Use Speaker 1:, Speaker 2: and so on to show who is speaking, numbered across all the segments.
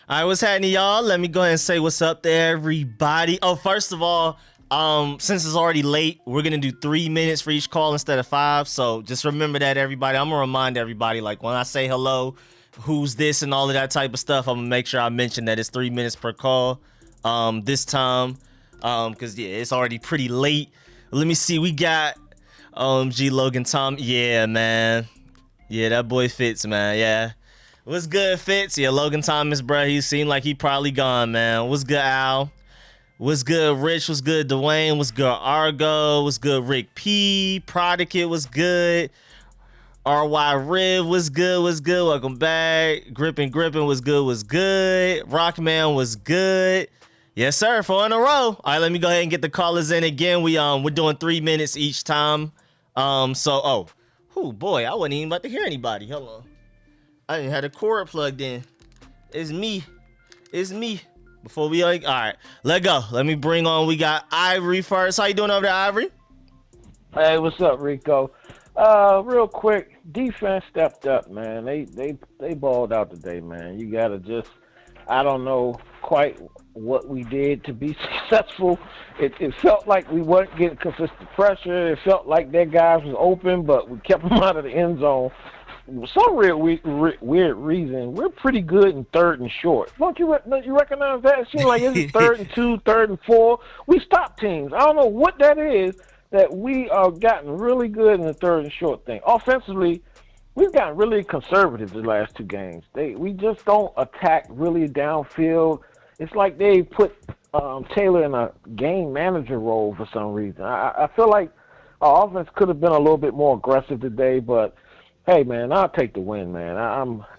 Speaker 1: All right, what's happening, y'all? Let me go ahead and say what's up there, everybody. Oh, first of all, since it's already late, we're gonna do 3 minutes for each call instead of 5. So just remember that, everybody. I'm gonna remind everybody, like when I say hello, who's this and all of that type of stuff, I'm gonna make sure I mention that it's 3 minutes per call this time, because yeah, it's already pretty late. Let me see, we got Logan Tom. Yeah, man. Yeah, that boy Fitz, man. Yeah. What's good, Fitz? Yeah, Logan Thomas, bro. He seemed like he probably gone, man. What's good, Al? What's good, Rich? What's good, Dwayne? What's good, Argo? What's good, Rick P? Prodicate, what's good? RY Riv, what's good? What's good? Welcome back. Gripping, what's good? What's good? Rockman, what's good? Yes, sir. 4 in a row. All right, let me go ahead and get the callers in again. We're doing 3 minutes each time. Oh, boy, I wasn't even about to hear anybody. Hold on. I didn't have the cord plugged in. It's me. Before we all right, let go. Let me bring on. We got Ivory first. How you doing over there, Ivory?
Speaker 2: Hey, what's up, Rico? Real quick, defense stepped up, man. They balled out today, man. You gotta just, I don't know quite what we did to be successful. It felt like we weren't getting consistent pressure. It felt like their guys was open, but we kept them out of the end zone. Some weird reason, we're pretty good in 3rd and short. Don't you recognize that? It seems like it's 3rd and 2, 3rd and 4. We stop teams. I don't know what that is, that we are gotten really good in the 3rd and short thing. Offensively, we've gotten really conservative the last 2 games. We just don't attack really downfield. It's like they put Taylor in a game manager role for some reason. I feel like our offense could have been a little bit more aggressive today, but hey, man, I'll take the win, man.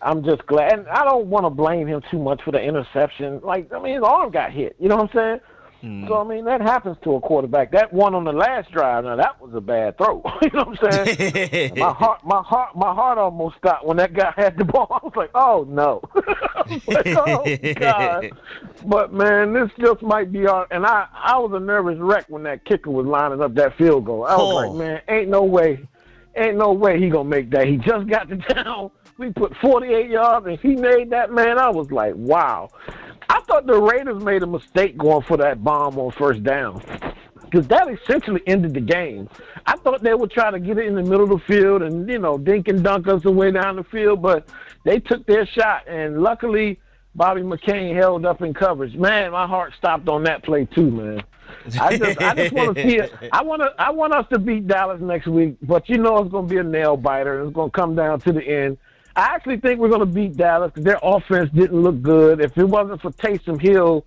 Speaker 2: I'm just glad. And I don't want to blame him too much for the interception. Like, I mean, his arm got hit. You know what I'm saying? So, I mean, that happens to a quarterback. That one on the last drive, now, that was a bad throw. You know what I'm saying? my heart almost stopped when that guy had the ball. I was like, oh, no. I was like, oh, God. But, man, this just might be our – and I was a nervous wreck when that kicker was lining up that field goal. I was like, man, ain't no way he gonna make that. He just got the down. We put 48 yards, and he made that, man. I was like, wow. I thought the Raiders made a mistake going for that bomb on first down. Because that essentially ended the game. I thought they would try to get it in the middle of the field and, dink and dunk us away down the field, but they took their shot. And luckily, Bobby McCain held up in coverage. Man, my heart stopped on that play too, man. I just want to see it. I want us to beat Dallas next week, but it's going to be a nail biter. It's going to come down to the end. I actually think we're going to beat Dallas because their offense didn't look good. If it wasn't for Taysom Hill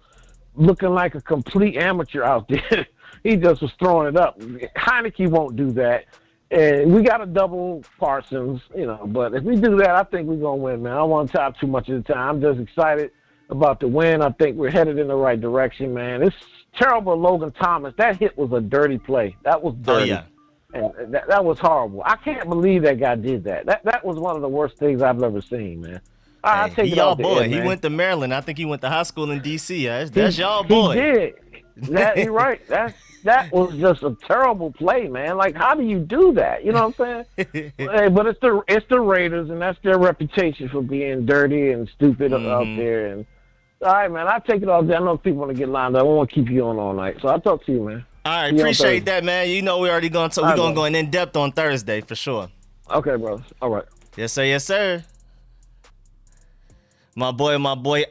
Speaker 2: looking like a complete amateur out there, he just was throwing it up. Heineke won't do that. And we got to double Parsons, but if we do that, I think we're going to win, man. I don't want to talk too much of the time. I'm just excited about the win. I think we're headed in the right direction, man. It's terrible, Logan Thomas. That hit was a dirty play. That was dirty.
Speaker 1: Oh, yeah.
Speaker 2: And that was horrible. I can't believe that guy did that. That was one of the worst things I've ever seen, man. I take
Speaker 1: he
Speaker 2: it
Speaker 1: y'all
Speaker 2: off the
Speaker 1: boy.
Speaker 2: end,
Speaker 1: He
Speaker 2: man.
Speaker 1: went to Maryland. I think he went to high school in D.C. That's y'all boy.
Speaker 2: He did. You're right. That was just a terrible play, man. Like, how do you do that? You know what I'm saying? Hey, but it's the Raiders, and that's their reputation for being dirty and stupid out there. And all right, man. I take it off there. I know people want to get lined up. I don't want to keep you on all night, so I'll talk to you, man.
Speaker 1: All right, appreciate that, man. We already going to go in depth on Thursday for sure.
Speaker 2: Okay, bro. All right.
Speaker 1: Yes, sir. Yes, sir. My boy,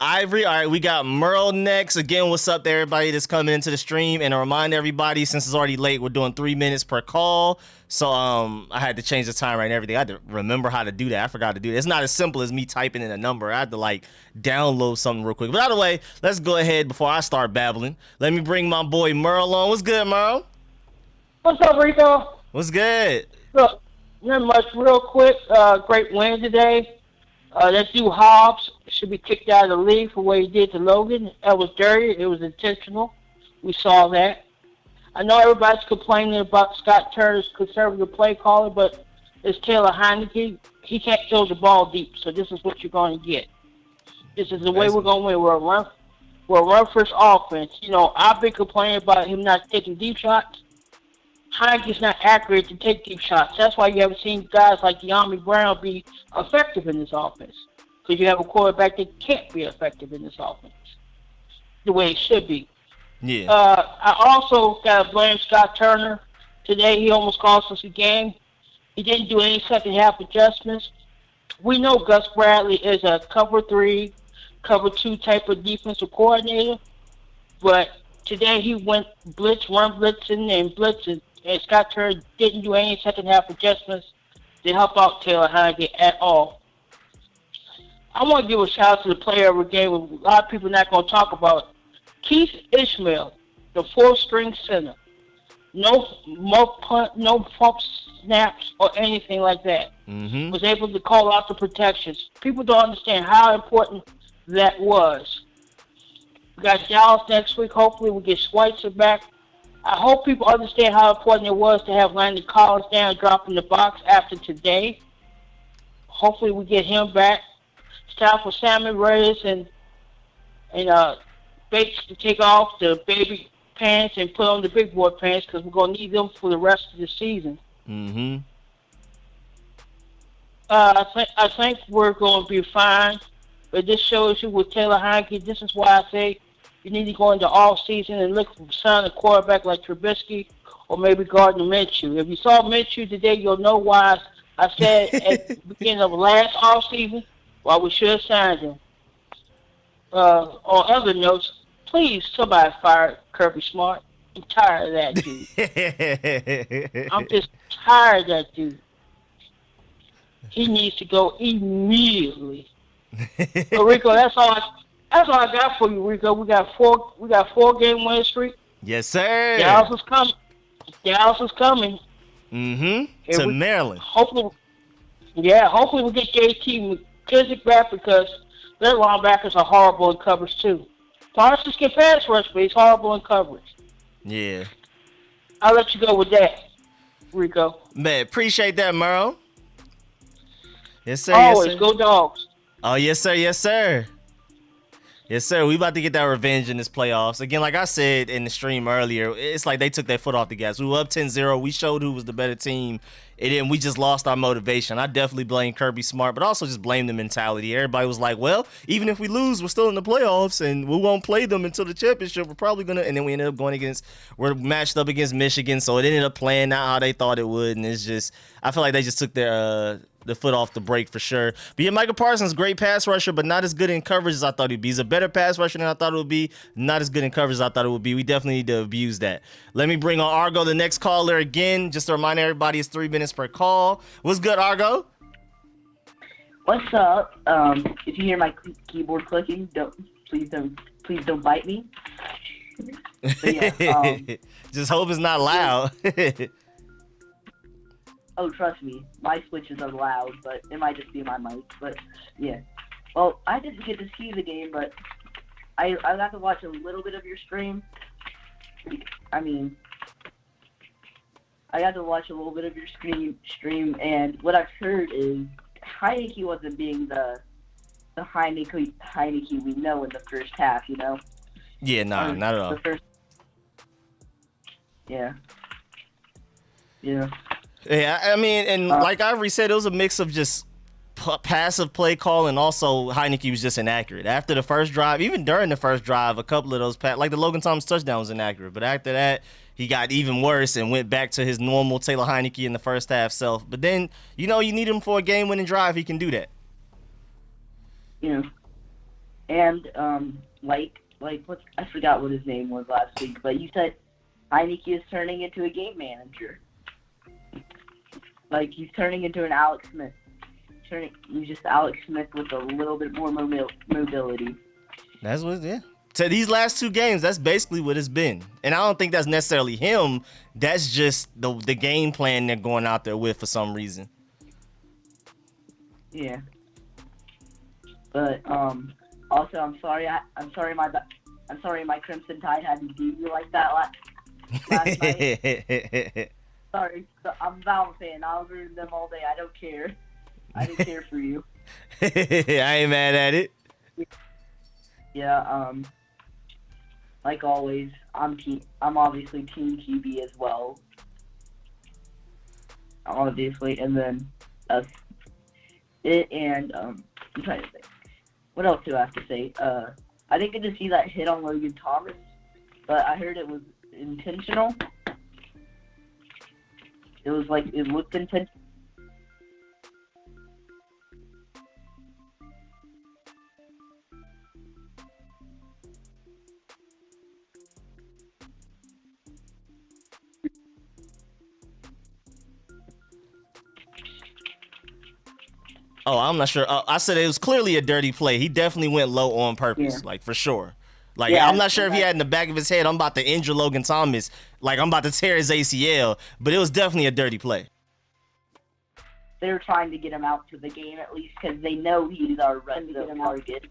Speaker 1: Ivory. All right, we got Merle next. Again, what's up to everybody that's coming into the stream? And to remind everybody, since it's already late, we're doing 3 minutes per call. So I had to change the timer and everything. I had to remember how to do that. I forgot to do that. It's not as simple as me typing in a number. I had to download something real quick. But either way, let's go ahead before I start babbling. Let me bring my boy Merle on. What's good, Merle?
Speaker 3: What's up, Rico?
Speaker 1: What's good?
Speaker 3: Look, not much. Real quick, great win today. That dude Hobbs should be kicked out of the league for what he did to Logan. That was dirty. It was intentional. We saw that. I know everybody's complaining about Scott Turner's conservative play caller, but it's Taylor Heineke. He can't throw the ball deep, so this is what you're going to get. This is the way we're going to win. We're a run-first offense. I've been complaining about him not taking deep shots. Heineke's not accurate to take deep shots. That's why you haven't seen guys like De'Ami Brown be effective in this offense. Because you have a quarterback that can't be effective in this offense the way it should be.
Speaker 1: Yeah.
Speaker 3: I also got to blame Scott Turner. Today he almost cost us a game. He didn't do any second half adjustments. We know Gus Bradley is a cover 3, cover 2 type of defensive coordinator. But today he went run blitzing and blitzing. And Scott Turner didn't do any second half adjustments to help out Taylor Heineke at all. I want to give a shout out to the player of the game. A lot of people are not going to talk about it. Keith Ishmael, the 4th-string center. No punt, no pump snaps or anything like that.
Speaker 1: Mm-hmm.
Speaker 3: Was able to call out the protections. People don't understand how important that was. We got Dallas next week. Hopefully we get Schweitzer back. I hope people understand how important it was to have Landon Collins down dropping the box after today. Hopefully we get him back. It's time for Sammy Reyes and Bates to take off the baby pants and put on the big boy pants because we're going to need them for the rest of the season.
Speaker 1: Mm-hmm.
Speaker 3: I think we're going to be fine. But this shows you with Taylor Heineke, this is why I say you need to go into all season and look for sign a quarterback like Trubisky or maybe Gardner Minshew. If you saw Minshew today, you'll know why I said at the beginning of last offseason why we should have signed him. On other notes, please somebody fire Kirby Smart. I'm tired of that dude. I'm just tired of that dude. He needs to go immediately. So Rico, that's all I got for you, Rico. We got 4-game win streak.
Speaker 1: Yes, sir.
Speaker 3: Dallas is coming.
Speaker 1: Mm-hmm. To Maryland.
Speaker 3: Hopefully we get JT McKissick back because their linebackers are horrible in coverage too. Parsons can pass rush, but he's horrible in coverage.
Speaker 1: Yeah.
Speaker 3: I'll let you go with that, Rico.
Speaker 1: Man, appreciate that, Merle. Yes, sir.
Speaker 3: Always
Speaker 1: yes, sir.
Speaker 3: go Dogs.
Speaker 1: Oh, yes, sir. Yes, sir. Yes, sir. We about to get that revenge in this playoffs. Again, like I said in the stream earlier, it's like they took their foot off the gas. We were up 10-0. We showed who was the better team, and then we just lost our motivation. I definitely blame Kirby Smart, but also just blame the mentality. Everybody was like, well, even if we lose, we're still in the playoffs, and we won't play them until the championship. We're probably going to, and then we ended up we're matched up against Michigan, so it ended up playing out how they thought it would, and it's just, I feel like they just took the foot off the brake for sure. But yeah, Michael Parsons, great pass rusher, but not as good in coverage as I thought he'd be. He's a better pass rusher than I thought it would be. Not as good in coverage as I thought it would be. We definitely need to abuse that. Let me bring on Argo, the next caller again. Just to remind everybody, it's 3 minutes per call. What's good, Argo?
Speaker 4: What's up? If you hear my keyboard clicking, please don't bite me. But yeah,
Speaker 1: just hope it's not loud.
Speaker 4: Oh, trust me, my switches are loud, but it might just be my mic. But yeah, well, I didn't get to see the game, but I got to watch a little bit of your stream. I mean, I got to watch a little bit of your stream, and what I've heard is Heineke wasn't being the Heineke we know in the first half, you know?
Speaker 1: Yeah, nah, not at all.
Speaker 4: Yeah. Yeah.
Speaker 1: Yeah, I mean, and like Ivory said, it was a mix of just passive play call, and also Heineke was just inaccurate. After the first drive, even during the first drive, a couple of those like the Logan Thomas touchdown was inaccurate. But after that, he got even worse and went back to his normal Taylor Heineke in the first half self. But then, you know, you need him for a game-winning drive. He can do that.
Speaker 4: Yeah. And, like I forgot what his name was last week, but you said Heineke is turning into a game manager. He's turning into an Alex Smith. He's just Alex Smith with a little bit more mobility.
Speaker 1: That's what, yeah. To these last 2 games, that's basically what it's been. And I don't think that's necessarily him. That's just the game plan they're going out there with for some reason.
Speaker 4: Yeah. But also I'm sorry my Crimson Tide had to beat you like that last night. Sorry, I'm a Val fan. I'll ruin them all day. I don't care. I didn't care for you.
Speaker 1: I ain't mad at it.
Speaker 4: Yeah, like always, I'm obviously Team QB as well. Obviously, and then I'm trying to think. What else do I have to say? I didn't get to see that hit on Logan Thomas, but I heard it was intentional. It looked intentional.
Speaker 1: Oh, I'm not sure. I said it was clearly a dirty play. He definitely went low on purpose, for sure. I'm not sure if he had in the back of his head, I'm about to injure Logan Thomas, I'm about to tear his ACL, but it was definitely a dirty play.
Speaker 4: They're trying to get him out to the game at least because they know he's our red zone target.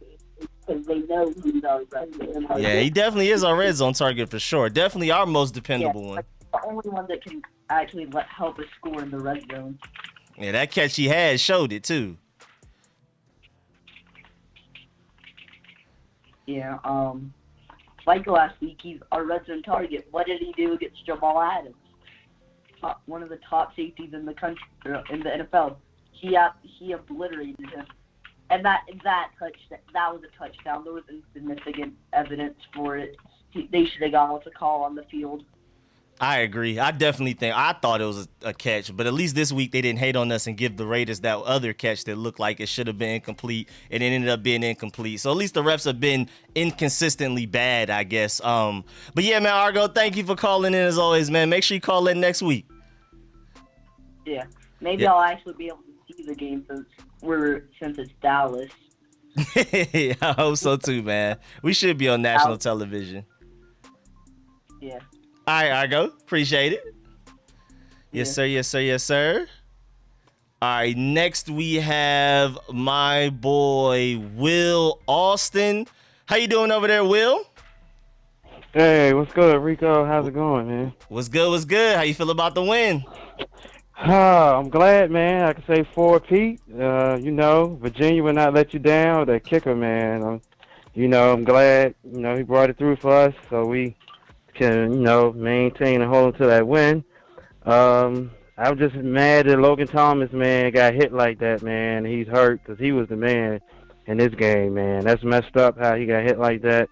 Speaker 1: Yeah, he definitely is our red zone target for sure. Definitely our most dependable one.
Speaker 4: The only one that can actually help us score in the red zone.
Speaker 1: Yeah, that catch he had showed it too.
Speaker 4: Yeah, like last week, he's our red zone target. What did he do against Jamal Adams? One of the top safeties in the country, in the NFL. He obliterated him, and that was a touchdown. There was insignificant evidence for it. They should have gone with a call on the field.
Speaker 1: I agree. I thought it was a catch, but at least this week they didn't hate on us and give the Raiders that other catch that looked like it should have been incomplete, and it ended up being incomplete. So at least the refs have been inconsistently bad, I guess. But yeah, man, Argo, thank you for calling in as always, man. Make sure you call in next week.
Speaker 4: Yeah, maybe I'll actually be able to see the game since it's Dallas.
Speaker 1: I hope so too, man. We should be on national television.
Speaker 4: Yeah.
Speaker 1: All right, Argo. Appreciate it. Yes, sir. Yes, sir. Yes, sir. All right, next we have my boy, Will Austin. How you doing over there, Will?
Speaker 5: Hey, what's good, Rico? How's it going, man?
Speaker 1: What's good? What's good? How you feel about the win?
Speaker 5: I'm glad, man. I can say 4-Pete. Virginia will not let you down. The kicker, man. I'm glad, he brought it through for us so we can, maintain and hold on to that win. I was just mad that Logan Thomas, man, got hit like that, man. He's hurt because he was the man in this game, man. That's messed up how he got hit like that.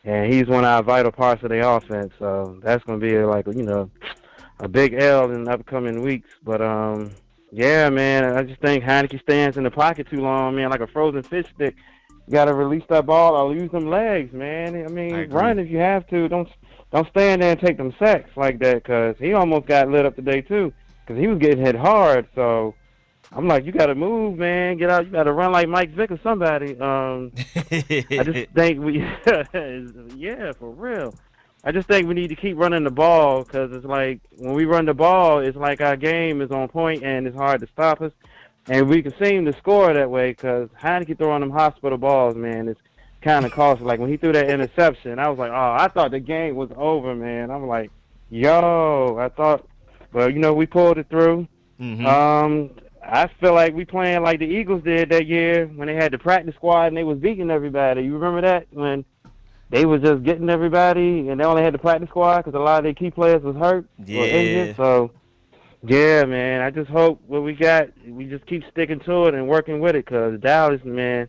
Speaker 5: And he's one of our vital parts of the offense. So that's going to be a big L in the upcoming weeks. But, yeah, man, I just think Heineke stands in the pocket too long, man, like a frozen fish stick. You got to release that ball or use them legs, man. I mean, run if you have to. Don't stand there and take them sacks like that because he almost got lit up today, too, because he was getting hit hard. So I'm like, you got to move, man. Get out. You got to run like Mike Vick or somebody. I just think yeah, for real. I just think we need to keep running the ball because it's like when we run the ball, it's like our game is on point and it's hard to stop us. And we can seem to score that way because Heineke throwing them hospital balls, man, it's kind of costly. Like when he threw that interception, I was like, oh, I thought the game was over, man. I'm like, but, we pulled it through.
Speaker 1: Mm-hmm.
Speaker 5: I feel like we playing like the Eagles did that year when they had the practice squad and they was beating everybody. You remember that when they was just getting everybody and they only had the practice squad because a lot of their key players was hurt or injured. So, yeah, man, I just hope what we got, we just keep sticking to it and working with it because Dallas, man,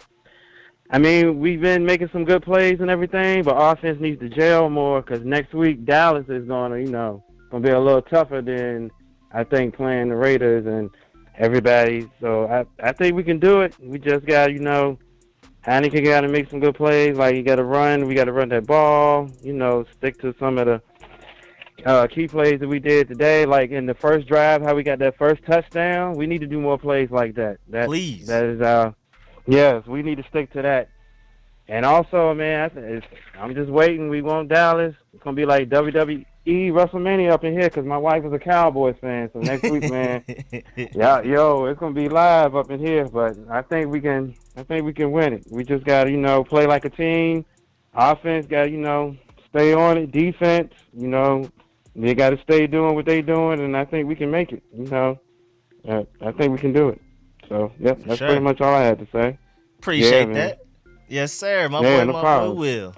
Speaker 5: I mean, we've been making some good plays and everything, but offense needs to gel more because next week Dallas is going to, going to be a little tougher than I think playing the Raiders and everybody. So I think we can do it. We just got, Heineke got to make some good plays. Like, you got to run. We got to run that ball, stick to some of the key plays that we did today. Like in the first drive, how we got that first touchdown. We need to do more plays like that.
Speaker 1: Please.
Speaker 5: That is yes, we need to stick to that. And also, man, I'm just waiting. We want Dallas. It's going to be like WWE WrestleMania up in here because my wife is a Cowboys fan. So next week, man, yeah, it's going to be live up in here. But I think we can win it. We just got to, play like a team. Offense got to, stay on it. Defense, they got to stay doing what they doing. And I think we can make it, I think we can do it. So, yep, that's pretty much all I had to say.
Speaker 1: Appreciate that. Yes, sir. My boy Will.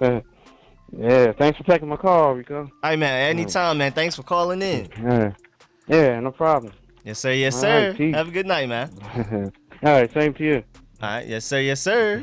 Speaker 5: Yeah, thanks for taking my call, Rico.
Speaker 1: All right, man. Anytime, man. Thanks for calling in.
Speaker 5: Yeah, no problem.
Speaker 1: Yes, sir. Yes, sir.
Speaker 5: Right,
Speaker 1: have a good night, man.
Speaker 5: All right, same to you.
Speaker 1: All right. Yes, sir. Yes, sir.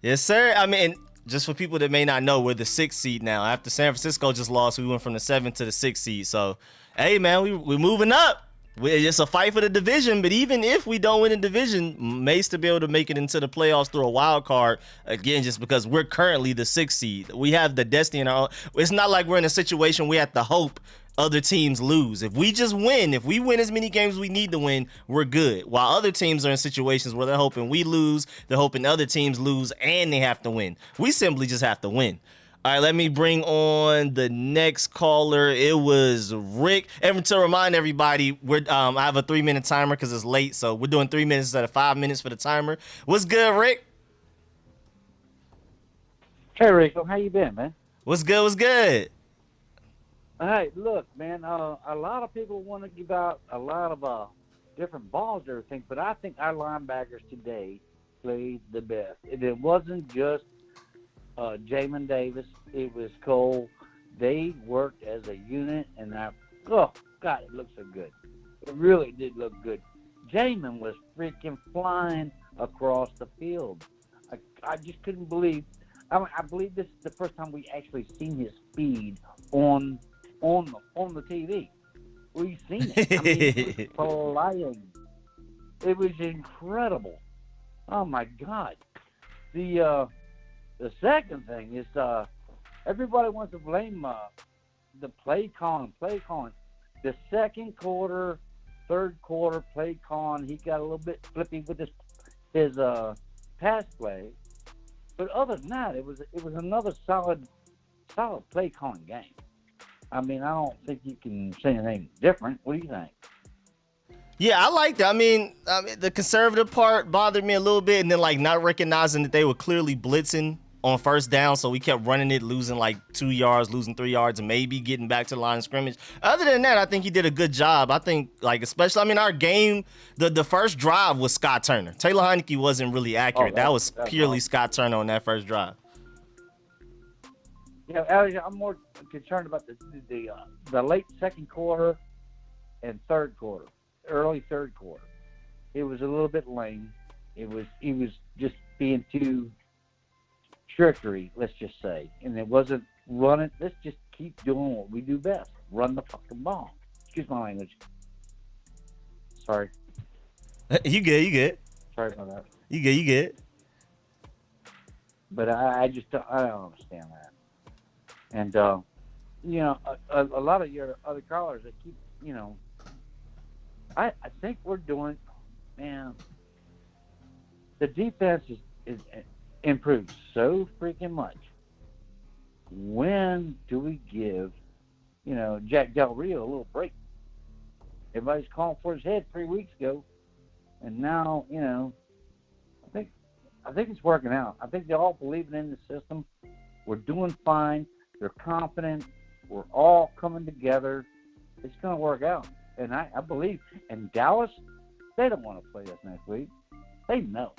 Speaker 1: Yes, sir. I mean, just for people that may not know, we're the 6th seed now. After San Francisco just lost, we went from the 7th to the 6th seed. So, hey, man, we're moving up. It's a fight for the division, but even if we don't win the division, Mace to be able to make it into the playoffs through a wild card, again, just because we're currently the 6th seed. We have the destiny in our own. It's not like we're in a situation we have to hope other teams lose. If we just win, if we win as many games we need to win, we're good. While other teams are in situations where they're hoping we lose, they're hoping other teams lose, and they have to win. We simply just have to win. All right, let me bring on the next caller. It was Rick. And to remind everybody, I have a 3-minute timer because it's late, so we're doing 3 minutes instead of 5 minutes for the timer. What's good, Rick?
Speaker 6: Hey, Rico, how you been, man?
Speaker 1: What's good? What's good?
Speaker 6: Hey, look, man. A lot of people want to give out a lot of different balls and everything, but I think our linebackers today played the best. It wasn't just Jamin Davis, it was Cole. They worked as a unit, and God, it looked so good. It really did look good. Jamin was freaking flying across the field. I just couldn't believe. I believe this is the first time we actually seen his speed on the TV. We've seen it. I mean, he was flying. It was incredible. Oh my God. The second thing is everybody wants to blame the play calling. The second quarter, third quarter play calling, he got a little bit flippy with his pass play. But other than that, it was another solid play calling game. I mean, I don't think you can say anything different. What do you think?
Speaker 1: Yeah, I liked it. I mean, the conservative part bothered me a little bit, and then like not recognizing that they were clearly blitzing on first down, so we kept running it, losing like 2 yards, losing 3 yards, and maybe getting back to the line of scrimmage. Other than that, I think he did a good job. I think, like, especially, I mean, our game, the first drive was Scott Turner. Taylor Heineke wasn't really accurate. That was purely
Speaker 6: awesome.
Speaker 1: Scott Turner on that first drive.
Speaker 6: You know, Alex, I'm more concerned about the late second quarter and third quarter, early third quarter. It was a little bit lame. He was just being too trickery, let's just say, and it wasn't running. Let's just keep doing what we do best: run the fucking ball. Excuse my language. Sorry.
Speaker 1: You good.
Speaker 6: Sorry about that.
Speaker 1: You good.
Speaker 6: But I don't understand that. And you know, a lot of your other callers that keep, you know, I think we're doing, man. The defense is improved so freaking much. When do we give, you know, Jack Del Rio a little break? Everybody's calling for his head 3 weeks ago, and now, you know, I think it's working out. I think they're all believing in the system. We're doing fine. They're confident. We're all coming together. It's going to work out, and I believe. And Dallas, they don't want to play us next week. They know.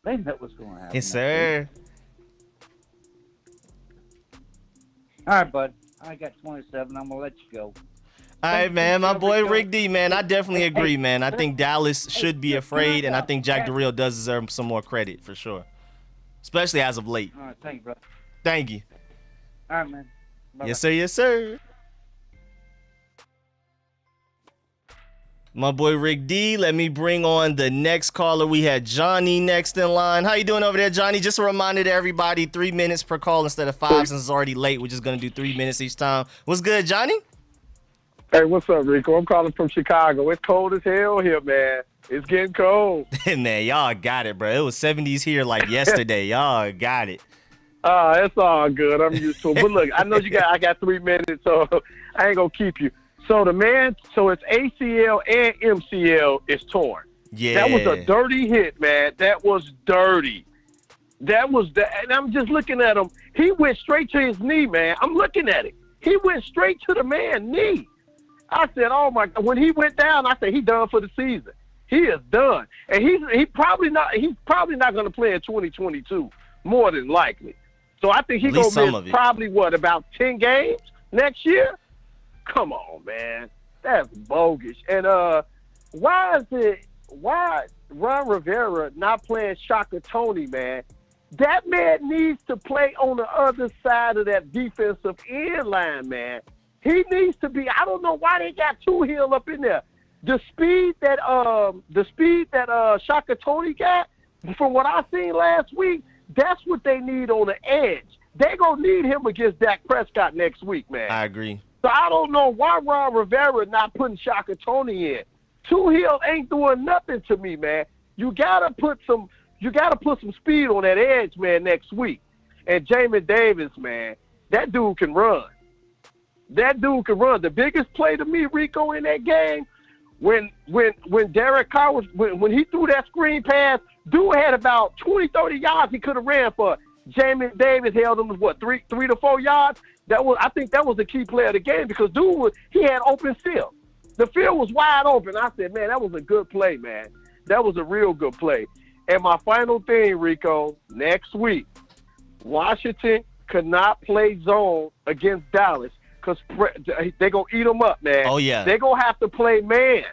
Speaker 6: They know what's going to happen.
Speaker 1: Yes, sir.
Speaker 6: All right, bud. I got 27. I'm going to let you go.
Speaker 1: All right, man. My boy Rick D, man. I definitely agree, man. I think Dallas should be afraid, and I think Jack Del Rio does deserve some more credit for sure, especially as of late.
Speaker 6: All right, thank you, brother.
Speaker 1: Thank you.
Speaker 6: All right, man. Bye-bye.
Speaker 1: Yes, sir. Yes, sir. My boy Rick D. Let me bring on the next caller. We had Johnny next in line. How you doing over there, Johnny? Just a reminder to everybody, 3 minutes per call instead of 5 since it's already late. We're just going to do 3 minutes each time. What's good, Johnny?
Speaker 7: Hey, what's up, Rico? I'm calling from Chicago. It's cold as hell here, man. It's getting cold.
Speaker 1: Man, y'all got it, bro. It was 70s here like yesterday. Y'all got it.
Speaker 7: It's all good. I'm used to it. But look, I know I got 3 minutes, so I ain't going to keep you. So it's ACL and MCL is torn.
Speaker 1: Yeah.
Speaker 7: That was a dirty hit, man. That was dirty. And I'm just looking at him. He went straight to his knee, man. I'm looking at it. He went straight to the man's knee. I said, oh my God. When he went down, I said, he done for the season. He is done. And he's probably not going to play in 2022, more than likely. So I think he's going to miss probably, about 10 games next year? Come on, man. That's bogus. And why Ron Rivera not playing Shaka Tony, man? That man needs to play on the other side of that defensive end line, man. He needs to be. I don't know why they got Hill up in there. The speed that Shaka Tony got, from what I seen last week, that's what they need on the edge. They gonna need him against Dak Prescott next week, man.
Speaker 1: I agree.
Speaker 7: So I don't know why Ron Rivera not putting Shaka Tony in. Hill ain't doing nothing to me, man. You gotta put some speed on that edge, man, next week. And Jamin Davis, man, that dude can run. The biggest play to me, Rico, in that game, when Derek Carr when he threw that screen pass, dude had about 20, 30 yards he could have ran for. Jamin Davis held him, 3 to 4 yards. I think that was the key play of the game because he had open field. The field was wide open. I said, man, that was a good play, man. That was a real good play. And my final thing, Rico, next week, Washington could not play zone against Dallas because they're going to eat them up, man.
Speaker 1: Oh, yeah.
Speaker 7: They're going to have to play man.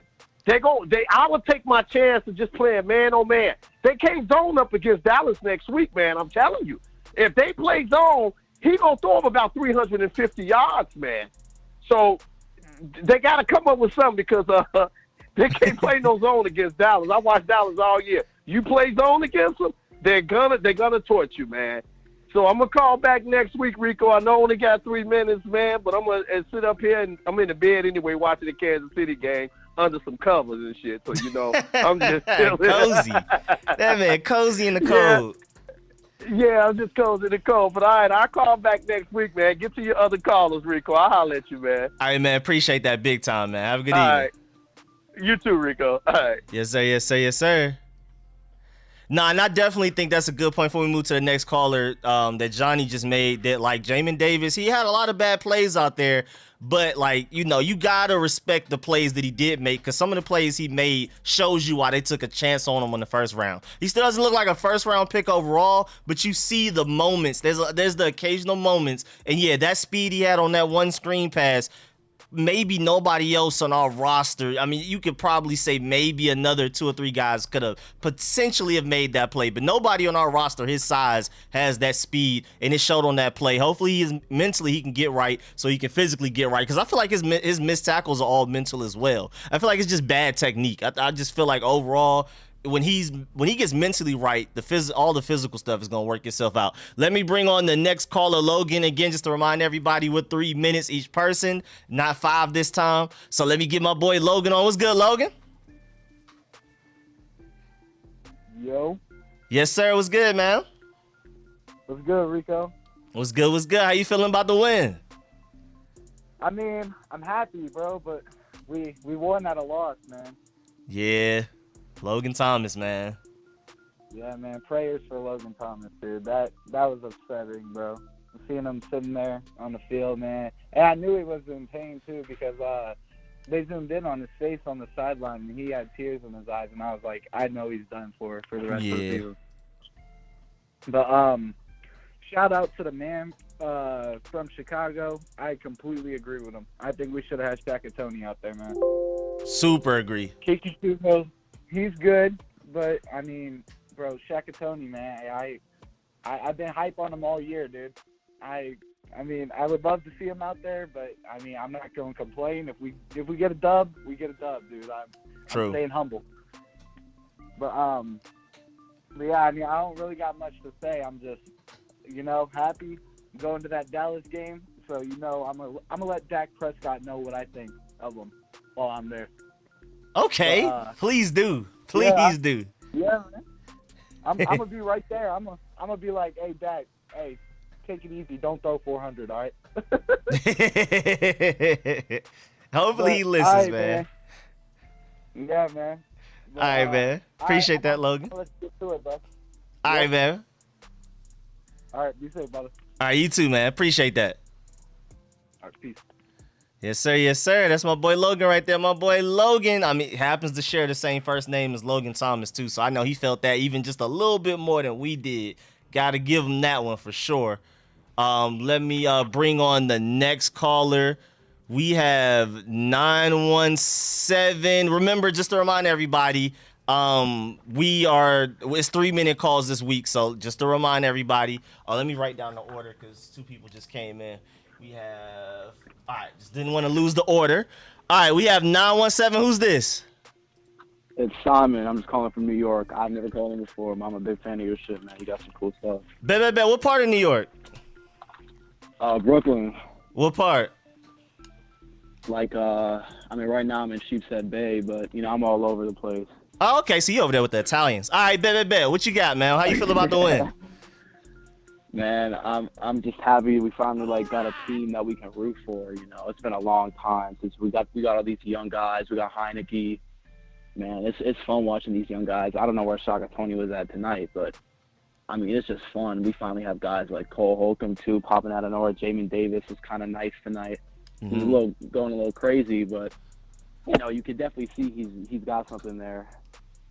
Speaker 7: I would take my chance of just playing man on man. They can't zone up against Dallas next week, man. I'm telling you. If they play zone, he's going to throw him about 350 yards, man. So they got to come up with something because they can't play no zone against Dallas. I watched Dallas all year. You play zone against them, they're gonna torch you, man. So I'm gonna call back next week, Rico. I know I only got 3 minutes, man, but I'm gonna sit up here and I'm in the bed anyway watching the Kansas City game under some covers and shit. So I'm just
Speaker 1: cozy. That man cozy in the cold.
Speaker 7: Yeah, I'm just cozy in the cold. But all right, I'll call back next week, man. Get to your other callers, Rico. I'll holler at you, man.
Speaker 1: All right, man. Appreciate that big time, man. Have a good
Speaker 7: all
Speaker 1: evening.
Speaker 7: Right. You too, Rico. All right.
Speaker 1: Yes, sir. Yes, sir. Yes, sir. Nah, and I definitely think that's a good point before we move to the next caller that Johnny just made, that like Jamin Davis, he had a lot of bad plays out there, but like, you know, you gotta respect the plays that he did make, because some of the plays he made shows you why they took a chance on him in the first round. He still doesn't look like a first round pick overall, but you see the moments. There's the occasional moments, and yeah, that speed he had on that one screen pass, maybe nobody else on our roster. I mean, you could probably say maybe another 2 or 3 guys could have potentially have made that play, but nobody on our roster his size has that speed, and it showed on that play. Hopefully, mentally he can get right so he can physically get right, because I feel like his missed tackles are all mental as well. I feel like it's just bad technique. I just feel like overall, when he gets mentally right, all the physical stuff is gonna work itself out. Let me bring on the next caller, Logan. Again, just to remind everybody, we're 3 minutes each person, not 5 this time. So let me get my boy Logan on. What's good, Logan?
Speaker 8: Yo.
Speaker 1: Yes, sir. What's good, man?
Speaker 8: What's good, Rico?
Speaker 1: What's good? What's good? How you feeling about the win?
Speaker 8: I mean, I'm happy, bro, but we won at a loss, man.
Speaker 1: Yeah. Logan Thomas, man.
Speaker 8: Yeah, man. Prayers for Logan Thomas, dude. That was upsetting, bro. Seeing him sitting there on the field, man. And I knew he was in pain too, because they zoomed in on his face on the sideline, and he had tears in his eyes, and I was like, I know he's done for the rest of the season. But shout out to the man from Chicago. I completely agree with him. I think we should have had Shakatoni out there, man.
Speaker 1: Super agree.
Speaker 8: Kiki Kubo, he's good, but I mean, bro, Shakatoni, man, I've been hype on him all year, dude. I mean, I would love to see him out there, but I mean, I'm not going to complain. If we get a dub, we get a dub, dude. I'm staying humble. But yeah, I mean, I don't really got much to say. I'm just, happy going to that Dallas game. So I'm gonna let Dak Prescott know what I think of him while I'm there.
Speaker 1: Okay, please do. Please do.
Speaker 8: Yeah, man. I'm gonna be right there. I'm gonna be like, hey, Dak, hey, take it easy. Don't throw 400, all right?
Speaker 1: Hopefully he listens, man.
Speaker 8: Yeah, man.
Speaker 1: All right, man. Appreciate that, Logan.
Speaker 8: Let's get to it, bro.
Speaker 1: All right, man.
Speaker 8: All right, be safe, brother.
Speaker 1: All right, you too, man. Appreciate that.
Speaker 8: All right, peace.
Speaker 1: Yes, sir. Yes, sir. That's my boy Logan right there. My boy Logan. I mean, he happens to share the same first name as Logan Thomas, too. So I know he felt that even just a little bit more than we did. Got to give him that one for sure. Let me bring on the next caller. We have 917. Remember, just to remind everybody, it's 3-minute calls this week. So just to remind everybody, let me write down the order because 2 people just came in. We have, all right, just didn't want to lose the order. All right, we have 917. Who's this?
Speaker 9: It's Simon. I'm just calling from New York. I've never called him before. I'm a big fan of your shit, man. You got some cool stuff.
Speaker 1: Bet. What part of New York?
Speaker 9: Brooklyn.
Speaker 1: What part?
Speaker 9: Like, right now I'm in Sheepshead Bay, but, I'm all over the place.
Speaker 1: Oh, okay, so you over there with the Italians. All right, bet. What you got, man? How you feel about the win?
Speaker 9: Man, I'm just happy we finally got a team that we can root for. It's been a long time since we got all these young guys. We got Heineke. Man, it's fun watching these young guys. I don't know where Shaka Tony was at tonight, but I mean, it's just fun. We finally have guys like Cole Holcomb too popping out of nowhere. Jamin Davis is kind of nice tonight.
Speaker 1: Mm-hmm.
Speaker 9: He's going a little crazy, but you could definitely see he's got something there.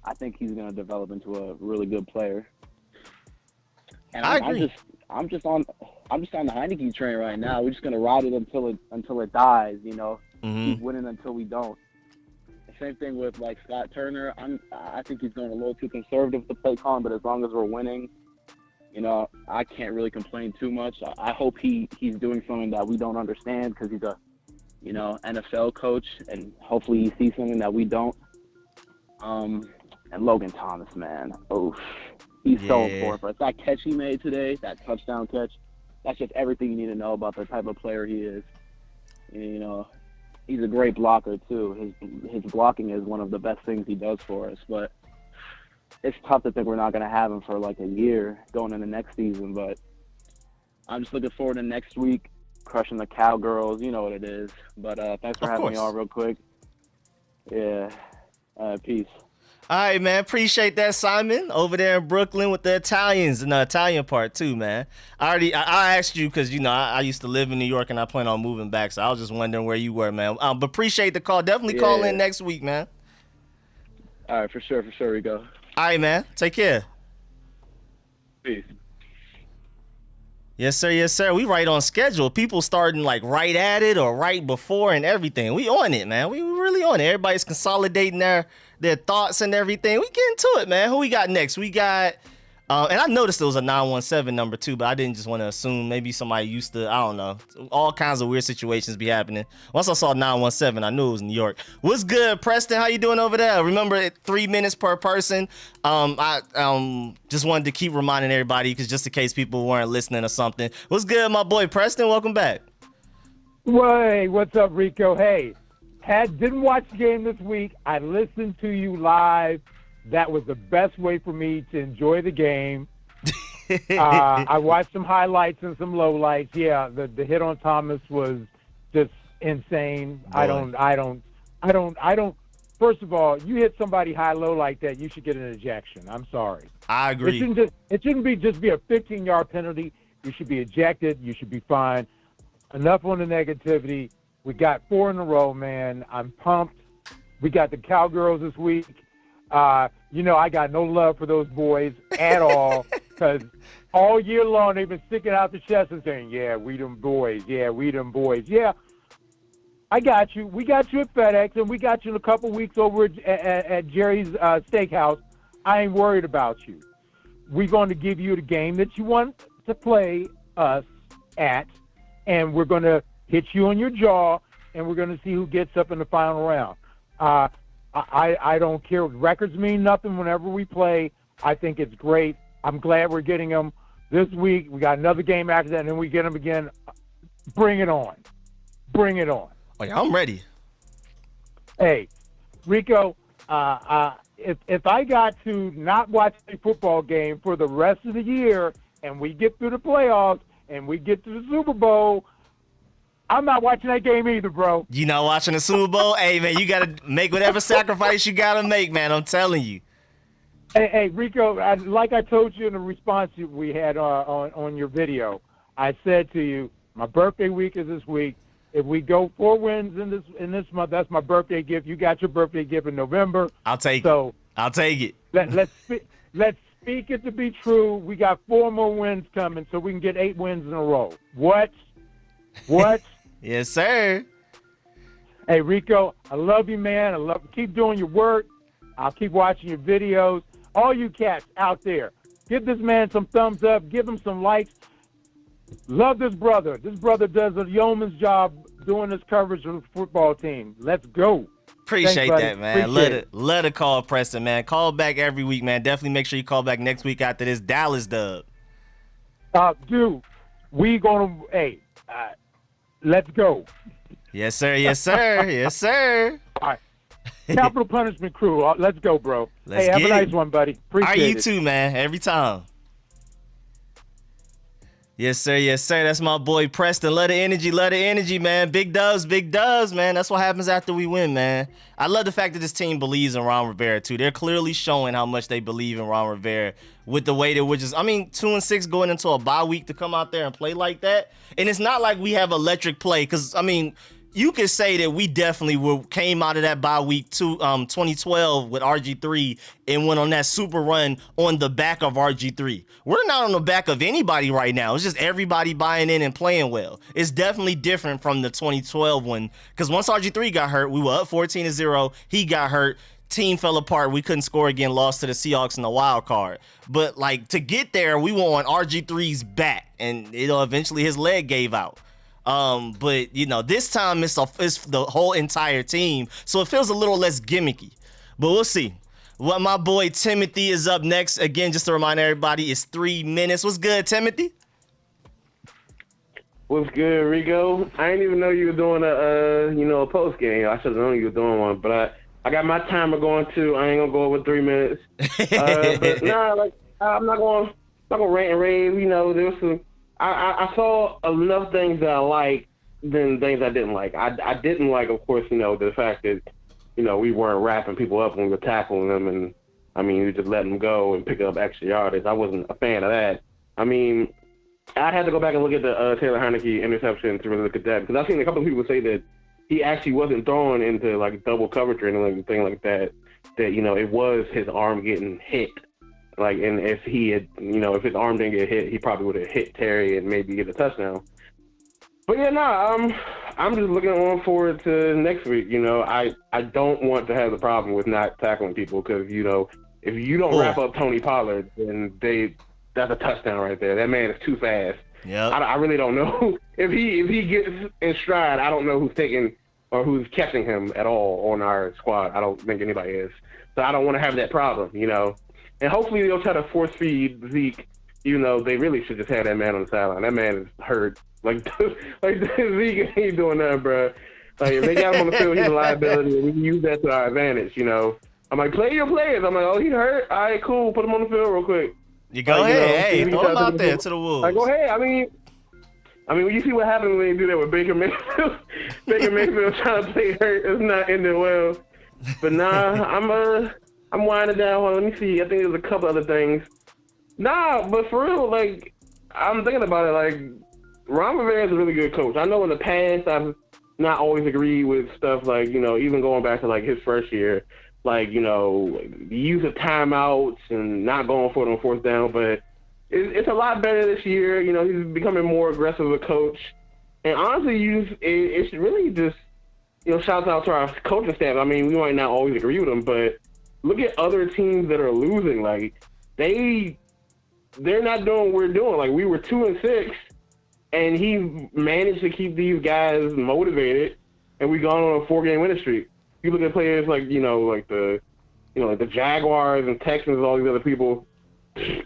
Speaker 9: I think he's going to develop into a really good player. And
Speaker 1: I agree.
Speaker 9: I'm just on the Heineke train right now. We're just gonna ride it until it dies.
Speaker 1: Mm-hmm.
Speaker 9: Keep winning until we don't. Same thing with Scott Turner. I think he's going a little too conservative with the play calling, but as long as we're winning, I can't really complain too much. I hope he's doing something that we don't understand because he's a NFL coach, and hopefully he sees something that we don't. And Logan Thomas, man, he's so important for us. That catch he made today, that touchdown catch, that's just everything you need to know about the type of player he is. He's a great blocker too. His blocking is one of the best things he does for us. But it's tough to think we're not going to have him for a year going into next season. But I'm just looking forward to next week, crushing the Cowgirls. You know what it is. But thanks for having me on real quick. Yeah. Peace.
Speaker 1: All right, man. Appreciate that, Simon, over there in Brooklyn with the Italians and the Italian part too, man. I asked you because I used to live in New York and I plan on moving back, so I was just wondering where you were, man. But appreciate the call. Definitely call in next week, man.
Speaker 9: All right, for sure, Rico.
Speaker 1: All right, man. Take care.
Speaker 9: Peace.
Speaker 1: Yes, sir. Yes, sir. We right on schedule. People starting like right at it or right before and everything. We on it, man. We really on it. Everybody's consolidating their thoughts and everything. We get into it, man. Who we got next? We got, and I noticed it was a 917 number too, but I didn't just want to assume maybe somebody used to, I don't know. All kinds of weird situations be happening. Once I saw 917, I knew it was New York. What's good, Preston? How you doing over there? Remember, 3 minutes per person. I just wanted to keep reminding everybody because just in case people weren't listening or something. What's good, my boy Preston? Welcome back.
Speaker 10: Hey, what's up, Rico? Hey, didn't watch the game this week. I listened to you live. That was the best way for me to enjoy the game. I watched some highlights and some lowlights. Yeah, the hit on Thomas was just insane. Boy. I don't. First of all, you hit somebody high-low like that, you should get an ejection. I'm sorry.
Speaker 1: I agree.
Speaker 10: It shouldn't just be a 15-yard penalty. You should be ejected. You should be fined. Enough on the negativity. We got 4 in a row, man. I'm pumped. We got the Cowgirls this week. I got no love for those boys at all because all year long they've been sticking out the chest and saying, yeah, we them boys. Yeah, we them boys. Yeah, I got you. We got you at FedEx, and we got you in a couple weeks over at Jerry's Steakhouse. I ain't worried about you. We're going to give you the game that you want to play us at, and we're going to hit you on your jaw, and we're going to see who gets up in the final round. I don't care. Records mean nothing whenever we play. I think it's great. I'm glad we're getting them this week. We got another game after that, and then we get them again. Bring it on. Bring it on.
Speaker 1: Oh, yeah, I'm ready.
Speaker 10: Hey, Rico, if I got to not watch a football game for the rest of the year and we get through the playoffs and we get to the Super Bowl, I'm not watching that game either, bro.
Speaker 1: You not watching the Super Bowl? Hey, man, you got to make whatever sacrifice you got to make, man. I'm telling you.
Speaker 10: Hey, Rico, like I told you in the response we had on your video, I said to you, my birthday week is this week. If we go 4 wins in this month, that's my birthday gift. You got your birthday gift in November.
Speaker 1: I'll take it. I'll take it.
Speaker 10: Let's speak it to be true. We got 4 more wins coming, so we can get 8 wins in a row. What?
Speaker 1: Yes, sir.
Speaker 10: Hey, Rico, I love you, man. Keep doing your work. I'll keep watching your videos. All you cats out there, give this man some thumbs up. Give him some likes. Love this brother. This brother does a yeoman's job doing this coverage of the football team. Let's go.
Speaker 1: Appreciate
Speaker 10: Thanks,
Speaker 1: that, man. Let it call Preston, man. Call back every week, man. Definitely make sure you call back next week after this Dallas dub.
Speaker 10: Dude, we gonna let's go.
Speaker 1: Yes, sir. Yes, sir. Yes, sir.
Speaker 10: All right. Capital Punishment Crew. Let's go, bro.
Speaker 1: Let's
Speaker 10: have a
Speaker 1: get
Speaker 10: nice
Speaker 1: it.
Speaker 10: one, buddy. Appreciate
Speaker 1: you
Speaker 10: it.
Speaker 1: You too, man. Every time. Yes, sir. Yes, sir. That's my boy Preston. Let the energy, man. Big dubs, man. That's what happens after we win, man. I love the fact that this team believes in Ron Rivera, too. They're clearly showing how much they believe in Ron Rivera with the way that we're just, 2-6 going into a bye week to come out there and play like that. And it's not like we have electric play because, you could say that we definitely came out of that bye week 2012 with RG3 and went on that super run on the back of RG3. We're not on the back of anybody right now. It's just everybody buying in and playing well. It's definitely different from the 2012 one because once RG3 got hurt, we were up 14-0. He got hurt. Team fell apart. We couldn't score again. Lost to the Seahawks in the wild card. But to get there, we were on RG3's back, and eventually his leg gave out. But this time it's the whole entire team, so it feels a little less gimmicky. But we'll see. What my boy Timothy is up next. Again, just to remind everybody, it's 3 minutes. What's good, Timothy?
Speaker 11: What's good, Rico? I didn't even know you were doing a post game. I should have known you were doing one, but I got my timer going too. I ain't gonna go over 3 minutes. But I'm not gonna rant and rave. There was some. I saw enough things that I liked than things I didn't like. I didn't like, of course, the fact that, we weren't wrapping people up when we were tackling them and, I mean, you just let him go and pick up extra yardage. I wasn't a fan of that. I mean, I had to go back and look at the Taylor Heineke interception to really look at that, because I've seen a couple of people say that he actually wasn't throwing into like double coverage or anything like that. That, you know, it was his arm getting hit. Like, and if he had, you know, if his arm didn't get hit, he probably would have hit Terry and maybe get a touchdown. But yeah, I'm just looking on forward to next week. You know, I don't want to have the problem with not tackling people, because, you know, if you don't wrap up Tony Pollard, then that's a touchdown right there. That man is too fast.
Speaker 1: Yeah.
Speaker 11: I really don't know if he gets in stride. I don't know who's taking or who's catching him at all on our squad. I don't think anybody is. So I don't want to have that problem, you know. And hopefully they'll try to force feed Zeke. You know, they really should just have that man on the sideline. That man is hurt. Like Zeke ain't doing nothing, bro. Like, if they got him on the field, he's a liability, and we can use that to our advantage, you know. I'm like, play your players. I'm like, oh, he hurt? All right, cool. Put him on the field real quick.
Speaker 1: You go ahead. Hey, throw him out there to the Wolves.
Speaker 11: Like, go ahead. I mean, when you see what happens when they do that with Baker Mayfield, Baker Mayfield trying to play hurt, it's not ending well. But nah, I'm winding down. Hold on, let me see. I think there's a couple other things. Nah, but for real, like, I'm thinking about it. Like, Ron Rivera is a really good coach. I know in the past I've not always agreed with stuff like, you know, even going back to like his first year, like, you know, the use of timeouts and not going for it on fourth down. But it's a lot better this year. You know, he's becoming more aggressive of a coach. And honestly, it's really just, you know, shouts out to our coaching staff. I mean, we might not always agree with them, but look at other teams that are losing. Like, they're not doing what we're doing. Like, we were 2-6, and he managed to keep these guys motivated, and we gone on a 4-game winning streak. You look at players like, you know, like the Jaguars and Texans and all these other people,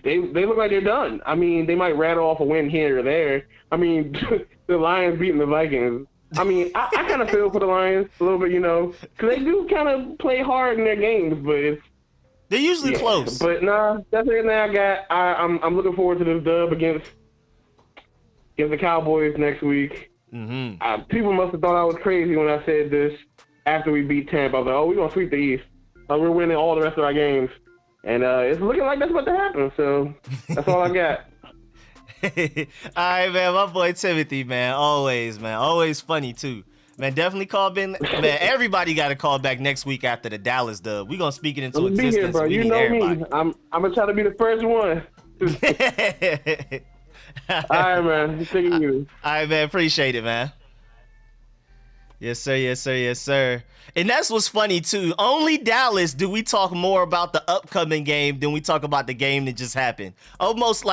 Speaker 11: they look like they're done. I mean, they might rattle off a win here or there. I mean, the Lions beating the Vikings. I mean, I kind of feel for the Lions a little bit, you know, because they do kind of play hard in their games, but
Speaker 1: they're usually close.
Speaker 11: But nah, that's everything I got. I'm looking forward to this dub against the Cowboys next week.
Speaker 1: Mm-hmm.
Speaker 11: People must have thought I was crazy when I said this after we beat Tampa. I was like, oh, we're going to sweep the East. We're winning all the rest of our games. And it's looking like that's about to happen. So that's all I got.
Speaker 1: All right, man. My boy Timothy, man. Always funny, too. Man, definitely call Ben. Man, everybody got to call back next week after the Dallas dub. We're going to speak it into existence.
Speaker 11: Be here, bro. You know everybody. Me. I'm going to try to be the first one. All right, man. Take it easy.
Speaker 1: All right, man. Appreciate it, man. Yes, sir. Yes, sir. Yes, sir. And that's what's funny, too. Only Dallas do we talk more about the upcoming game than we talk about the game that just happened. Almost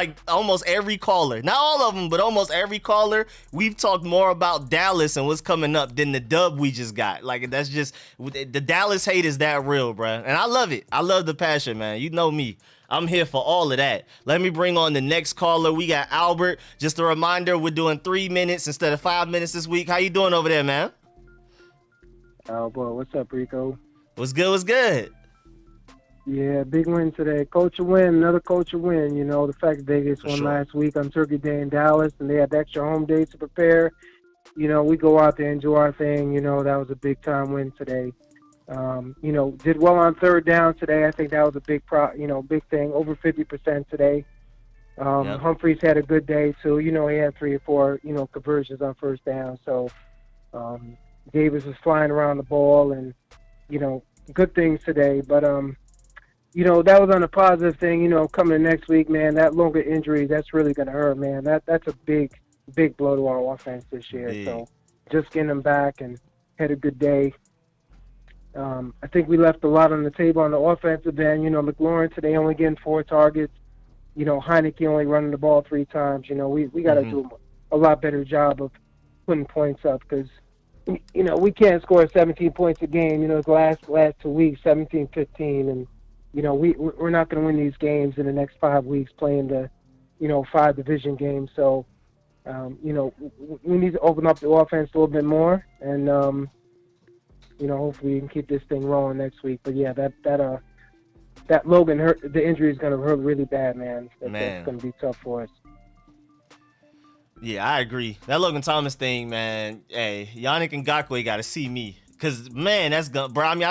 Speaker 1: every caller, not all of them, but almost every caller, we've talked more about Dallas and what's coming up than the dub we just got. Like, that's just, the Dallas hate is that real, bro. And I love it. I love the passion, man. You know me. I'm here for all of that. Let me bring on the next caller. We got Albert. Just a reminder, we're doing 3 minutes instead of 5 minutes this week. How you doing over there, man?
Speaker 12: Oh, boy. What's up, Rico?
Speaker 1: What's good? What's good?
Speaker 12: Yeah, big win today. Culture win, another culture win. You know, the fact that they just won last week on Turkey Day in Dallas, and they had extra home days to prepare. You know, we go out there and do our thing. You know, that was a big-time win today. You know, did well on third down today. I think that was a big thing, over 50% today. Humphreys had a good day, too. You know, he had 3 or 4, conversions on first down. So, Davis was flying around the ball and, good things today. But, that was on a positive thing, coming next week, man, that Logan injury, that's really going to hurt, man. That's a big, big blow to our offense this year. Big. So just getting him back and had a good day. I think we left a lot on the table on the offensive end. McLaurin today only getting 4 targets. Heineke only running the ball 3 times. We got to do a lot better job of putting points up because, we can't score 17 points a game. The last 2 weeks, 17, 15. And, we're not going to win these games in the next 5 weeks playing the, 5 division games. So, we need to open up the offense a little bit more and, hopefully we can keep this thing rolling next week. But yeah, that Logan hurt. The injury is going to hurt really bad, man. That's going to be tough for us. Yeah,
Speaker 1: I agree. That Logan Thomas thing, man. Hey, Yannick Ngakoue got to see me Cause man, that's gonna, bro. I mean,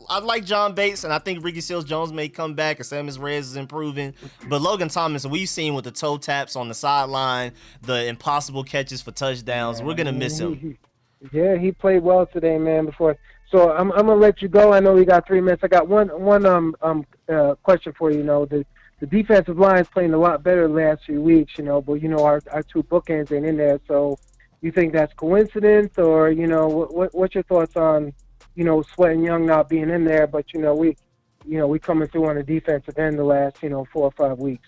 Speaker 1: I like John Bates, and I think Ricky Seals-Jones may come back, and Samus Reyes is improving. But Logan Thomas, we've seen with the toe taps on the sideline, the impossible catches for touchdowns. We're gonna miss him.
Speaker 12: Yeah, he played well today, man. Before, so I'm gonna let you go. I know we got 3 minutes. I got one question for you. You know, the defensive line is playing a lot better the last few weeks. You know, but you know our two bookends ain't in there, so. You think that's coincidence, or you know, what's your thoughts on, you know, Sweat and Young not being in there, but you know we coming through on the defensive end the last 4 or 5 weeks.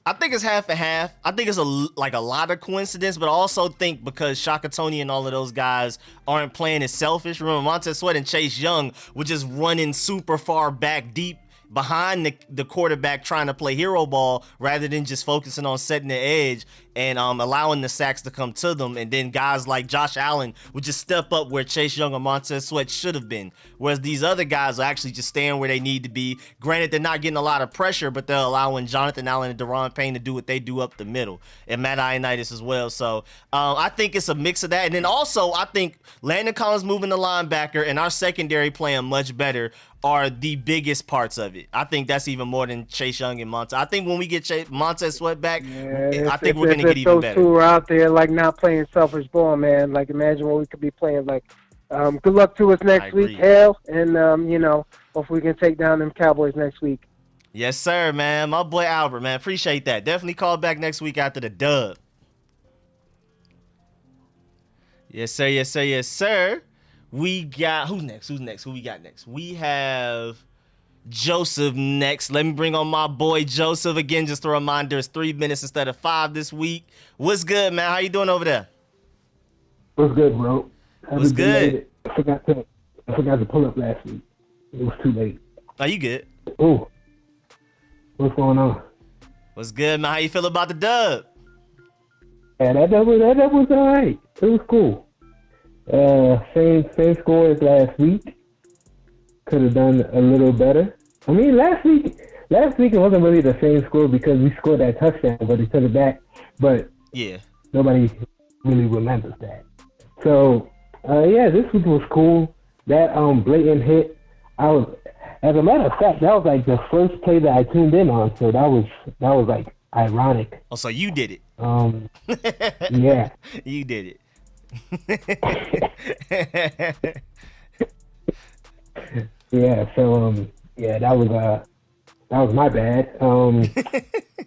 Speaker 1: I think it's half and half. I think it's a lot of coincidence, but I also think because Shaka Toney and all of those guys aren't playing as selfish. Remember, Montez Sweat and Chase Young were just running super far back deep behind the quarterback trying to play hero ball rather than just focusing on setting the edge and allowing the sacks to come to them. And then guys like Josh Allen would just step up where Chase Young or Montez Sweat should have been. Whereas these other guys are actually just staying where they need to be. Granted, they're not getting a lot of pressure, but they're allowing Jonathan Allen and Daron Payne to do what they do up the middle. And Matt Ioannidis as well. So I think it's a mix of that. And then also, I think Landon Collins moving the linebacker and our secondary playing much better are the biggest parts of it. I think that's even more than Chase Young and Montez. I think when we get Montez Sweat back, I think we're going to get even better.
Speaker 12: Those two are out there like not playing selfish ball, man. Like imagine what we could be playing like. Good luck to us next week, Hale, and you know, hopefully we can take down them Cowboys next week.
Speaker 1: Yes, sir, man. My boy Albert, man. Appreciate that. Definitely call back next week after the dub. Yes, sir. Yes, sir. Yes, sir. We got who's next? Who we got next? We have Joseph next. Let me bring on my boy Joseph again. Just a reminder, it's 3 minutes instead of 5 this week. What's good, man? How you doing over there?
Speaker 13: What's good, bro?
Speaker 1: What's good?
Speaker 13: I forgot to pull up last week. It was too late.
Speaker 1: Are you good?
Speaker 13: Oh, what's going on?
Speaker 1: What's good, man? How you feel about the dub?
Speaker 13: Yeah, that dub was all right. It was cool. Same score as last week. Could have done a little better. I mean, last week it wasn't really the same score because we scored that touchdown, but they took it back. But
Speaker 1: yeah,
Speaker 13: nobody really remembers that. So this week was cool. That blatant hit, as a matter of fact, that was like the first play that I tuned in on. So that was like ironic.
Speaker 1: Oh, so you did it?
Speaker 13: Yeah,
Speaker 1: you did it.
Speaker 13: Yeah, so that was my bad.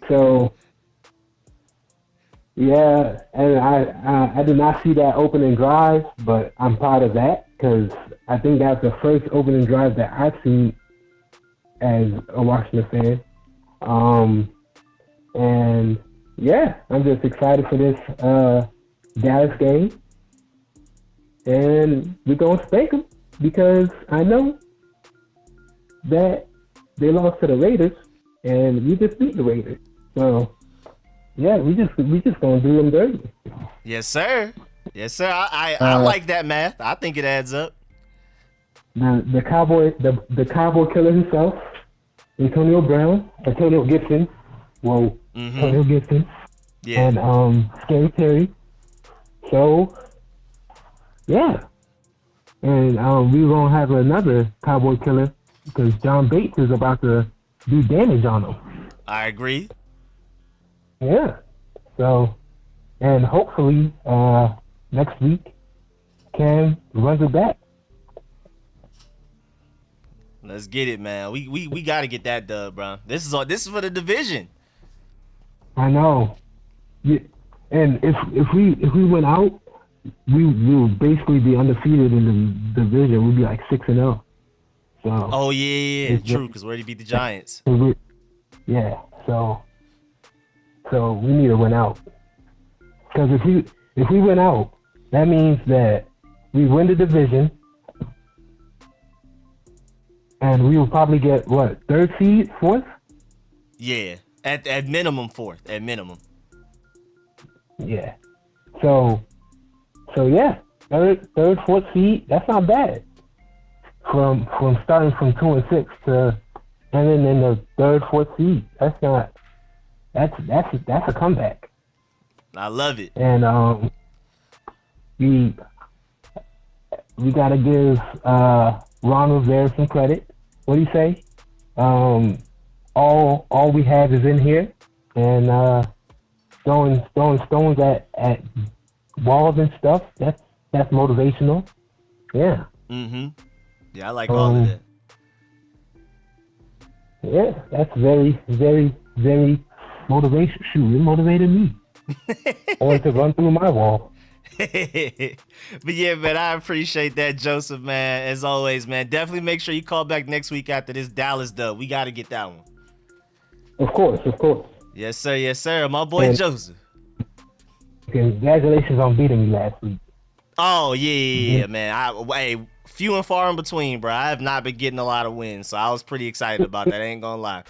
Speaker 13: So yeah, and I did not see that opening drive, but I'm proud of that because I think that's the first opening drive that I've seen as a Washington fan. And yeah, I'm just excited for this Dallas game. And we're going to spank them because I know that they lost to the Raiders and we just beat the Raiders. So, yeah, we just going to do them dirty.
Speaker 1: Yes, sir. Yes, sir. I like that math. I think it adds up.
Speaker 13: The Cowboy killer himself, Antonio Gibson. Whoa. Mm-hmm. Antonio Gibson.
Speaker 1: Yeah.
Speaker 13: And Scary Terry. So, yeah. And we're going to have another Cowboy killer because John Bates is about to do damage on him.
Speaker 1: I agree.
Speaker 13: Yeah. So, and hopefully next week Cam runs it back.
Speaker 1: Let's get it, man. We got to get that dub, bro. This is for the division.
Speaker 13: I know. Yeah. And if we went out, we will basically be undefeated in the division. We'd be like 6-0. So.
Speaker 1: Oh yeah, it's true because we already beat the Giants.
Speaker 13: Yeah. So we need to win out. Because if we win out, that means that we win the division, and we will probably get what, 3rd seed, 4th?
Speaker 1: Yeah, at minimum 4th. At minimum.
Speaker 13: Yeah. So yeah, 3rd, 4th seed. That's not bad. From starting from 2 and 6 to ending in the 3rd, 4th seed. That's a comeback.
Speaker 1: I love it.
Speaker 13: And we gotta give Ron Rivera some credit. What do you say? All we have is in here, and throwing stones at walls and stuff. That's motivational. Yeah.
Speaker 1: Yeah, I like all of that.
Speaker 13: Yeah, that's very, very, very motivation. Shoot, it motivated me. Or to run through my wall.
Speaker 1: But yeah, man, I appreciate that, Joseph, man. As always, man, definitely make sure you call back next week after this Dallas dub. We got to get that one.
Speaker 13: Of course.
Speaker 1: Yes, sir. Yes, sir. My boy, Joseph.
Speaker 13: Congratulations on beating me last week.
Speaker 1: Oh, yeah, man. Hey, few and far in between, bro. I have not been getting a lot of wins, so I was pretty excited about that. I ain't gonna lie.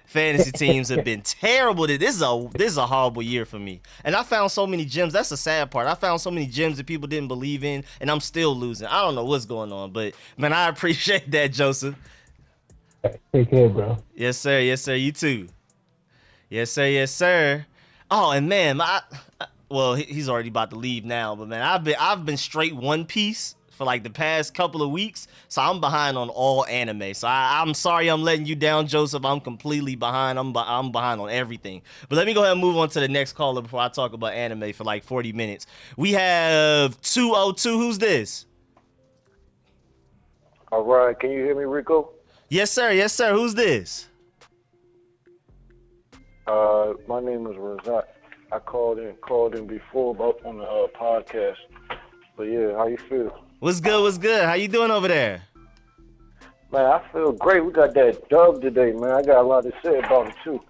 Speaker 1: Fantasy teams have been terrible. This is a horrible year for me. And I found so many gems. That's the sad part. I found so many gems that people didn't believe in, and I'm still losing. I don't know what's going on, but man, I appreciate that, Joseph.
Speaker 13: Take care, bro.
Speaker 1: Yes, sir. Yes, sir. You too. Yes, sir. Yes, sir. Oh, and man, well, he's already about to leave now, but man, I've been straight One Piece for like the past couple of weeks, so I'm behind on all anime. So I'm sorry I'm letting you down, Joseph. I'm completely behind. I'm behind on everything. But let me go ahead and move on to the next caller before I talk about anime for like 40 minutes. We have 202. Who's this?
Speaker 14: All right, can you hear me, Rico?
Speaker 1: Yes, sir. Yes, sir. Who's this?
Speaker 14: My name is Rezzat. I called in before about on the podcast. But yeah, how you feel?
Speaker 1: What's good? What's good? How you doing over there?
Speaker 14: Man, I feel great. We got that dub today, man. I got a lot to say about it too.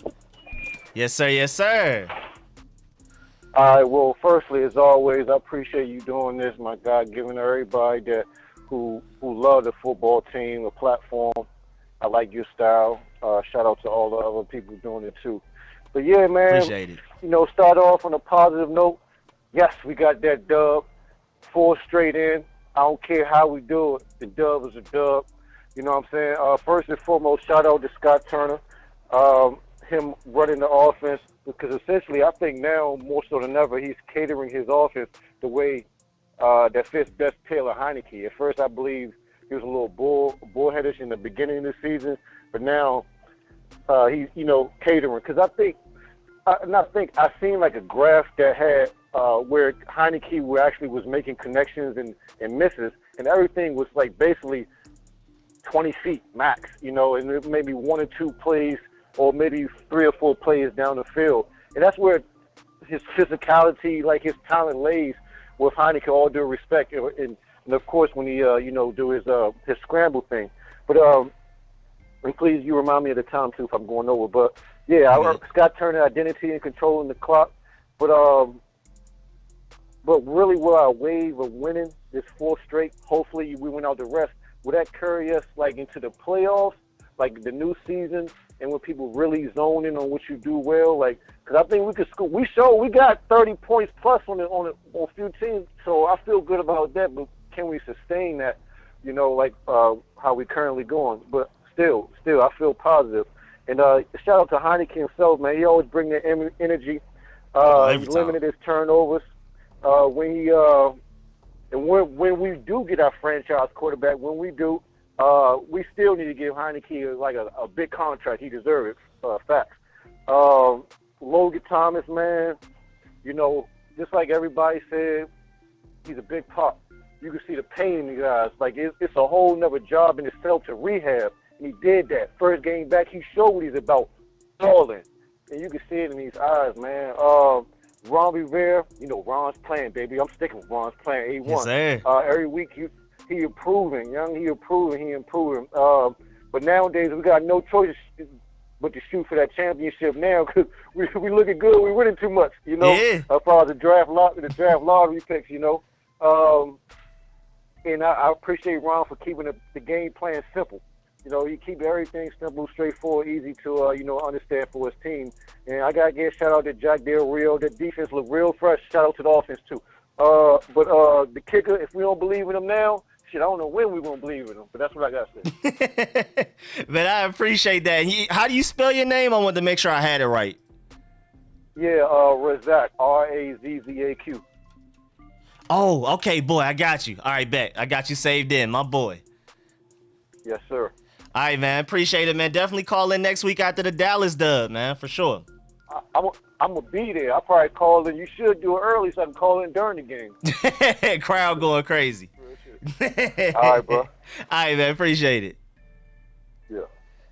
Speaker 1: Yes, sir. Yes, sir.
Speaker 14: All right. Well, firstly, as always, I appreciate you doing this, my God, giving everybody that who love the football team a platform. I like your style. Shout out to all the other people doing it too. But yeah, man.
Speaker 1: Appreciate it.
Speaker 14: You know, start off on a positive note. Yes, we got that dub. 4 straight in. I don't care how we do it. The dub is a dub. You know what I'm saying? First and foremost, shout out to Scott Turner. Him running the offense, because essentially I think now more so than ever he's catering his offense the way that fits best Taylor Heineke. At first I believe he was a little bullheadish in the beginning of the season, but now he's, you know, catering. Because I seen like a graph that had where Heineke actually was making connections and misses, and everything was like basically 20 feet max, you know, and maybe 1 or 2 plays or maybe 3 or 4 plays down the field. And that's where his physicality, like his talent lays with Heineke, all due respect. And of course, when he, you know, do his scramble thing. But, and please, you remind me of the time, too, if I'm going over. But, yeah, Scott Turner, identity and controlling the clock. But really, will our wave of winning this 4th straight, hopefully we win out the rest, will that carry us, like, into the playoffs, like the new season, and when people really zone in on what you do well? Like, because I think we could score. We got 30 points plus on a few teams, so I feel good about that, but can we sustain that, you know, like how we currently going? But still, I feel positive. And shout out to Heineke himself, man. He always bring that energy. He limited his turnovers. When we do get our franchise quarterback, when we do, we still need to give Heineke like a big contract. He deserves it. Facts. Logan Thomas, man, you know, just like everybody said, he's a big pop. You can see the pain in his eyes. Like, it's a whole nother job in itself to rehab. And he did that. First game back, he showed what he's about, balling. And you can see it in his eyes, man. Ron Rivera, you know, Ron's playing, baby. I'm sticking with Ron's playing. A1.
Speaker 1: Yes, sir.
Speaker 14: Every week, he improving, young. He improving. But nowadays, we got no choice but to shoot for that championship now, because we looking good. We winning too much, you know.
Speaker 1: Yeah.
Speaker 14: As far as the draft lottery picks, you know. And I appreciate Ron for keeping the game plan simple. You know, he keep everything simple, straightforward, easy to, you know, understand for his team. And I got to give a shout out to Jack Del Rio. The defense looked real fresh. Shout out to the offense, too. But the kicker, if we don't believe in him now, shit, I don't know when we're going to believe in him. But that's what I got to say.
Speaker 1: Man, I appreciate that. How do you spell your name? I wanted to make sure I had it right.
Speaker 14: Yeah, Rezzat, Razzaq.
Speaker 1: Oh, okay, boy, I got you. All right, bet. I got you saved in, my boy.
Speaker 14: Yes, sir.
Speaker 1: All right, man. Appreciate it, man. Definitely call in next week after the Dallas dub, man, for sure.
Speaker 14: I'm gonna be there. I'll probably call in. You should do it early so I can call in during the game.
Speaker 1: Crowd going crazy.
Speaker 14: All right, bro.
Speaker 1: All right, man. Appreciate it.
Speaker 14: Yeah.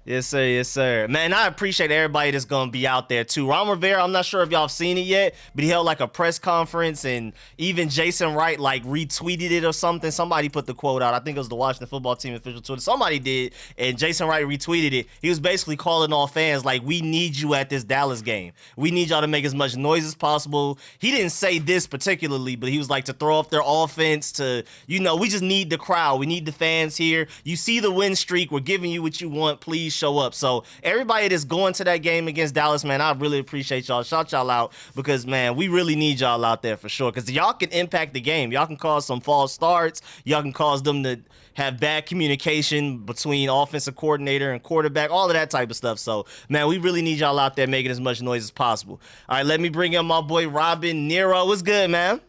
Speaker 1: Yes, sir. Yes, sir. Man, I appreciate everybody that's going to be out there, too. Ron Rivera, I'm not sure if y'all have seen it yet, but he held, like, a press conference, and even Jason Wright, like, retweeted it or something. Somebody put the quote out. I think it was the Washington football team official Twitter. Somebody did, and Jason Wright retweeted it. He was basically calling all fans, like, we need you at this Dallas game. We need y'all to make as much noise as possible. He didn't say this particularly, but he was like, to throw off their offense, to, we just need the crowd. We need the fans here. You see the win streak. We're giving you what you want. Please show up. So everybody that's going to that game against Dallas, man, I really appreciate y'all. Shout y'all out because, man, we really need y'all out there for sure because y'all can impact the game. Y'all can cause some false starts. Y'all can cause them to have bad communication between offensive coordinator and quarterback, all of that type of stuff. So, man, we really need y'all out there making as much noise as possible. All right, let me bring in my boy Robin Nero. What's good, man?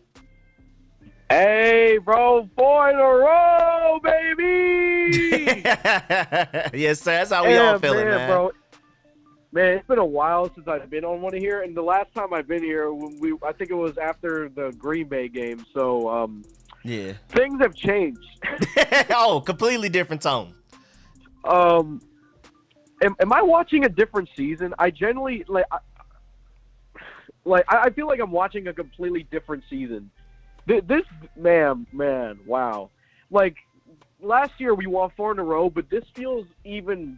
Speaker 7: Hey, bro, 4 in a row, baby!
Speaker 1: Yes, sir. That's how we all feeling, man.
Speaker 7: Bro. Man, it's been a while since I've been on one here, and the last time I've been here, I think it was after the Green Bay game. So,
Speaker 1: yeah,
Speaker 7: things have changed.
Speaker 1: Oh, completely different tone.
Speaker 7: Am I watching a different season? I generally I feel like I'm watching a completely different season. This man, wow. Like, last year we won 4 in a row, but this feels even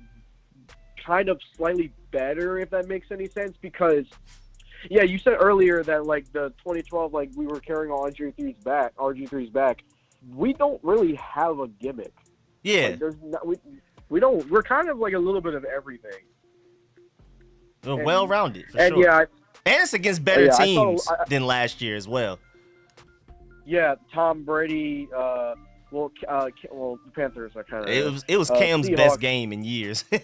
Speaker 7: kind of slightly better, if that makes any sense, because, yeah, you said earlier that, like, the 2012, like, we were carrying RG3's back. We don't really have a gimmick.
Speaker 1: Yeah.
Speaker 7: Like, we're kind of like a little bit of everything.
Speaker 1: We're well-rounded, for
Speaker 7: and
Speaker 1: sure.
Speaker 7: Yeah,
Speaker 1: and it's against better teams than last year as well.
Speaker 7: Yeah, Tom Brady. The Panthers are kind of.
Speaker 1: It was Cam's
Speaker 7: Seahawks.
Speaker 1: best game in years.
Speaker 7: Yeah,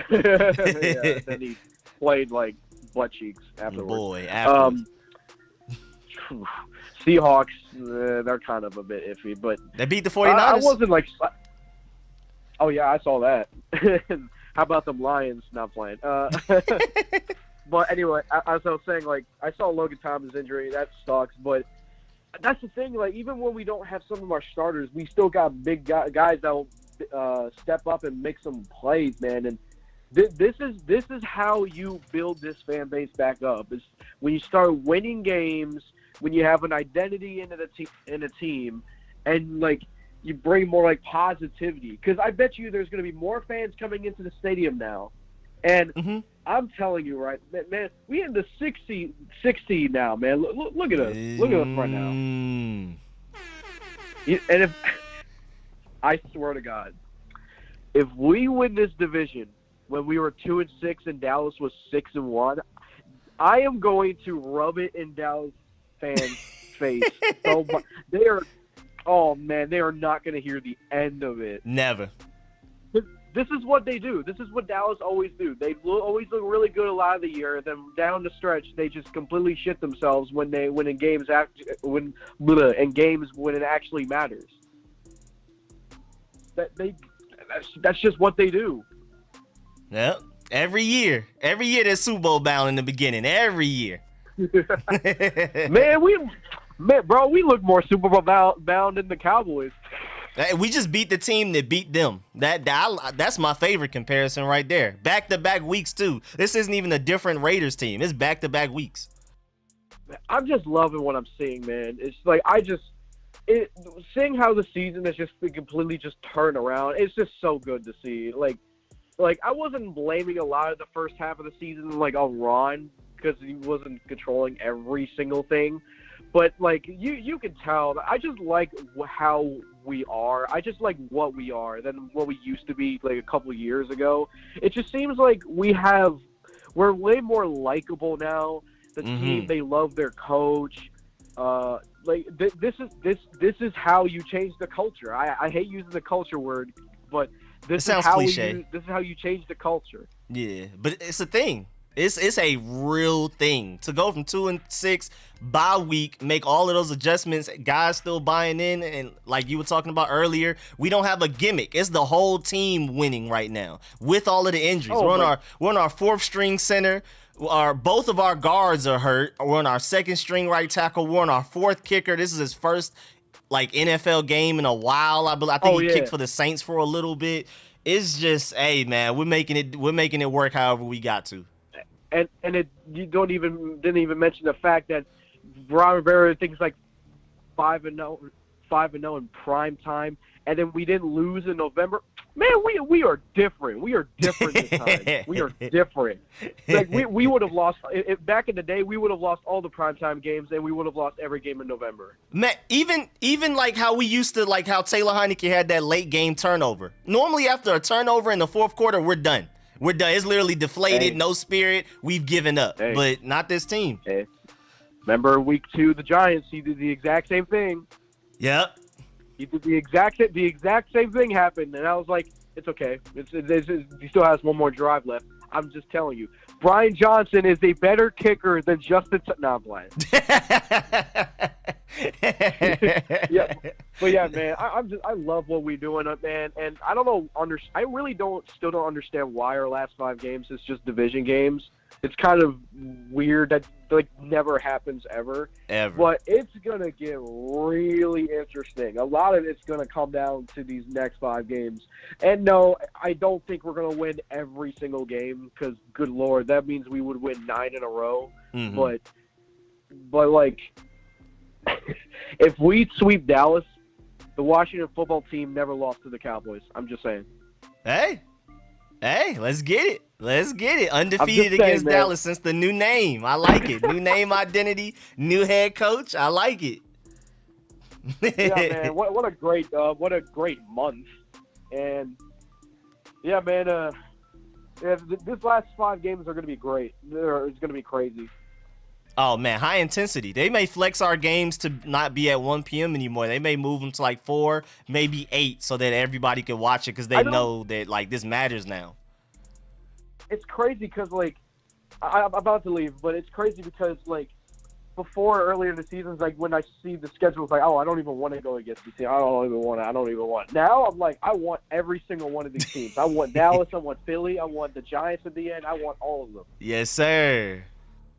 Speaker 7: then he played like butt cheeks afterwards.
Speaker 1: Boy, afterwards.
Speaker 7: Seahawks, they're kind of a bit iffy, but
Speaker 1: they beat the 49ers.
Speaker 7: I wasn't like. Oh yeah, I saw that. How about them Lions not playing? But anyway, as I was saying, like, I saw Logan Thomas' injury. That sucks, but that's the thing. Like, even when we don't have some of our starters, we still got big guys that will step up and make some plays, man. And this is how you build this fan base back up. Is when you start winning games, when you have an identity in a team, and like you bring more like positivity. Because I bet you there's going to be more fans coming into the stadium now, and I'm telling you, right, man, we in the 60 now, man. Look at us. Look at us right now. And if I swear to God, if we win this division when we were 2-6 and Dallas was 6-1, I am going to rub it in Dallas fans' face so much. They are not going to hear the end of it.
Speaker 1: Never.
Speaker 7: This is what they do. This is what Dallas always do. They always look really good a lot of the year. Then down the stretch, they just completely shit themselves when in games when it actually matters. That's just what they do.
Speaker 1: Yep. Every year there's Super Bowl bound in the beginning. Every year.
Speaker 7: Bro, we look more Super Bowl bound than the Cowboys.
Speaker 1: We just beat the team that beat them. That's my favorite comparison right there. Back-to-back weeks, too. This isn't even a different Raiders team. It's back-to-back weeks.
Speaker 7: I'm just loving what I'm seeing, man. It's like seeing how the season has just been completely just turned around. It's just so good to see. Like I wasn't blaming a lot of the first half of the season on Ron because he wasn't controlling every single thing. But, like, you can tell. I just like how we are. I just like what we are than what we used to be, like, a couple of years ago. It just seems like we're way more likable now. The team, they love their coach. This is how you change the culture. I hate using the culture word, but this is how you change the culture.
Speaker 1: Yeah, but it's a thing. It's a real thing to go from 2-6 bye week, make all of those adjustments, guys still buying in, and like you were talking about earlier, we don't have a gimmick. It's the whole team winning right now with all of the injuries. We're on our fourth string center. Both of our guards are hurt. We're on our second string right tackle. We're on our fourth kicker. This is his first like NFL game in a while. I think he kicked for the Saints for a little bit. It's just, hey man, we're making it work however we got to.
Speaker 15: And you didn't even mention the fact that Ron Rivera thinks like 5-0 in prime time, and then we didn't lose in November. Man, we are different. We are different this time. We are different. Like we would have lost back in the day. We would have lost all the primetime games, and we would have lost every game in November.
Speaker 1: Man, even like how we used to, like how Taylor Heineke had that late game turnover. Normally after a turnover in the fourth quarter, we're done. We're done. It's literally deflated, no spirit. We've given up, but not this team.
Speaker 15: Hey. Remember week 2, the Giants, he did the exact same thing.
Speaker 1: Yep.
Speaker 15: He did the exact same thing happened, and I was like, it's okay. He still has one more drive left. I'm just telling you. Brian Johnson is a better kicker than Justin. No, I'm playing. Yeah, but yeah, man, I love what we're doing, man, and I don't know. I really still don't understand why our last 5 games is just division games. It's kind of weird that like never happens ever. But it's gonna get really interesting. A lot of it's gonna come down to these next 5 games. And no, I don't think we're gonna win every single game because, good Lord, that means we would win 9 in a row.
Speaker 1: Mm-hmm.
Speaker 15: But like, if we sweep Dallas, the Washington football team never lost to the Cowboys. I'm just saying.
Speaker 1: Hey, let's get it. Undefeated against Dallas since the new name. I like it. New name identity, new head coach. I like it.
Speaker 15: Yeah, man. What a great month. And yeah, man. This last 5 games are going to be great. It's going to be crazy.
Speaker 1: Oh man, high intensity. They may flex our games to not be at 1 p.m. anymore. They may move them to like 4, maybe 8, so that everybody can watch it because they know that like this matters now.
Speaker 15: It's crazy because like I'm about to leave, but it's crazy because like before earlier in the seasons, like when I see the schedule, it's like, oh, I don't even want to go against this team. I don't even want. Now I'm like, I want every single one of these teams. I want Dallas. I want Philly. I want the Giants at the end. I want all of them.
Speaker 1: Yes, sir.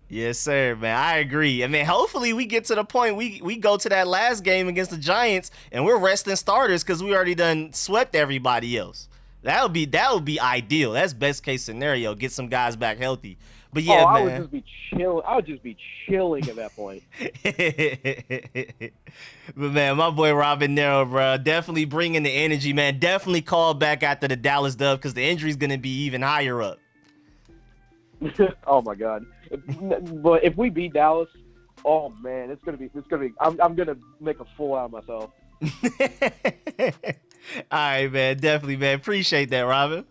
Speaker 1: Yes, sir, man. I agree. I mean, hopefully we get to the point we go to that last game against the Giants and we're resting starters because we already done swept everybody else. That would be ideal. That's best case scenario. Get some guys back healthy. But yeah, man.
Speaker 15: I would just be chilling at that point.
Speaker 1: But man, my boy Robin Nero, bro, definitely bringing the energy, man. Definitely call back after the Dallas dub because the injury's gonna be even higher up.
Speaker 15: Oh my God. But if we beat Dallas, oh man, it's gonna be. I'm gonna make a fool out of myself.
Speaker 1: All right, man. Definitely, man. Appreciate that, Robin.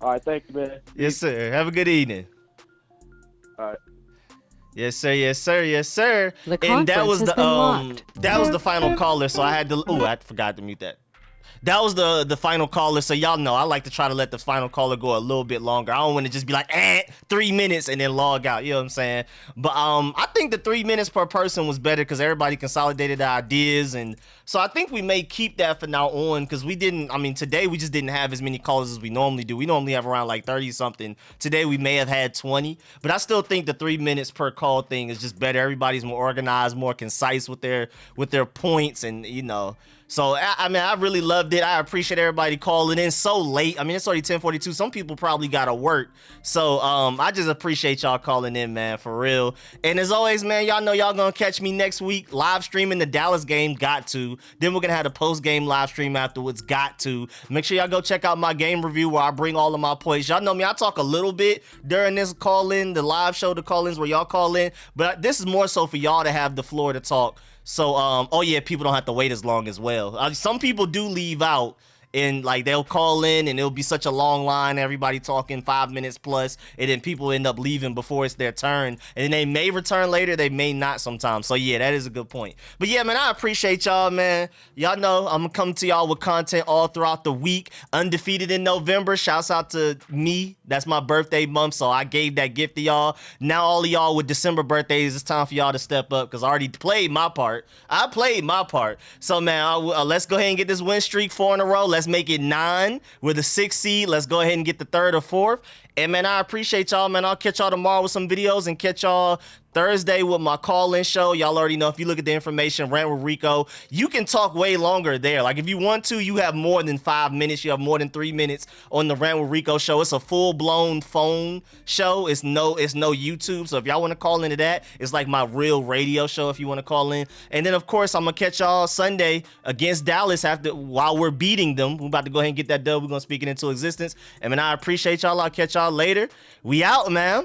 Speaker 15: All right, thank you, man.
Speaker 1: Yes, sir. Have a good evening.
Speaker 15: All right.
Speaker 1: Yes, sir. Yes, sir. Yes, sir.
Speaker 16: And that was
Speaker 1: the final caller, so I had to. Oh, I forgot to mute that. That was the final caller, so y'all know I like to try to let the final caller go a little bit longer. I don't want to just be like 3 minutes and then log out. You know what I'm saying? But I think the 3 minutes per person was better because everybody consolidated their ideas, and so I think we may keep that for now on because we didn't. I mean, today we just didn't have as many callers as we normally do. We normally have around like 30 something. Today we may have had 20, but I still think the 3 minutes per call thing is just better. Everybody's more organized, more concise with their points, and you know. So, I mean, I really loved it. I appreciate everybody calling in so late. I mean, it's already 10:42. Some people probably got to work. So, I just appreciate y'all calling in, man, for real. And as always, man, y'all know y'all going to catch me next week live streaming the Dallas game, got to. Then we're going to have the post-game live stream afterwards, got to. Make sure y'all go check out my game review where I bring all of my points. Y'all know me, I talk a little bit during this call-in, the live show, the call-ins where y'all call in. But this is more so for y'all to have the floor to talk. So, oh yeah, people don't have to wait as long as well. Some people do leave out and like they'll call in and it'll be such a long line, everybody talking 5 minutes plus, and then people end up leaving before it's their turn, and then they may return later, they may not sometimes. So yeah, that is a good point. But yeah, man, I appreciate y'all, man. Y'all know I'm gonna come to y'all with content all throughout the week. Undefeated in November. Shouts out to me. That's my birthday month, so I gave that gift to y'all. Now all of y'all with December birthdays, it's time for y'all to step up because I already played my part. I played my part. So man, let's go ahead and get this win streak 4 in a row. Let's make it 9 with a 6 seed. Let's go ahead and get the 3rd or 4th. And man, I appreciate y'all, man. I'll catch y'all tomorrow with some videos and catch y'all Thursday with my call-in show. Y'all already know, if you look at the information, Rant with Rico, you can talk way longer there. Like if you want to, you have more than 5 minutes. You have more than 3 minutes on the Rant with Rico show. It's a full-blown phone show. It's no YouTube. So if y'all want to call into that, it's like my real radio show if you want to call in. And then of course, I'm gonna catch y'all Sunday against Dallas while we're beating them. We're about to go ahead and get that dub. We're gonna speak it into existence. And man, I appreciate y'all. I'll catch y'all later. We out, man.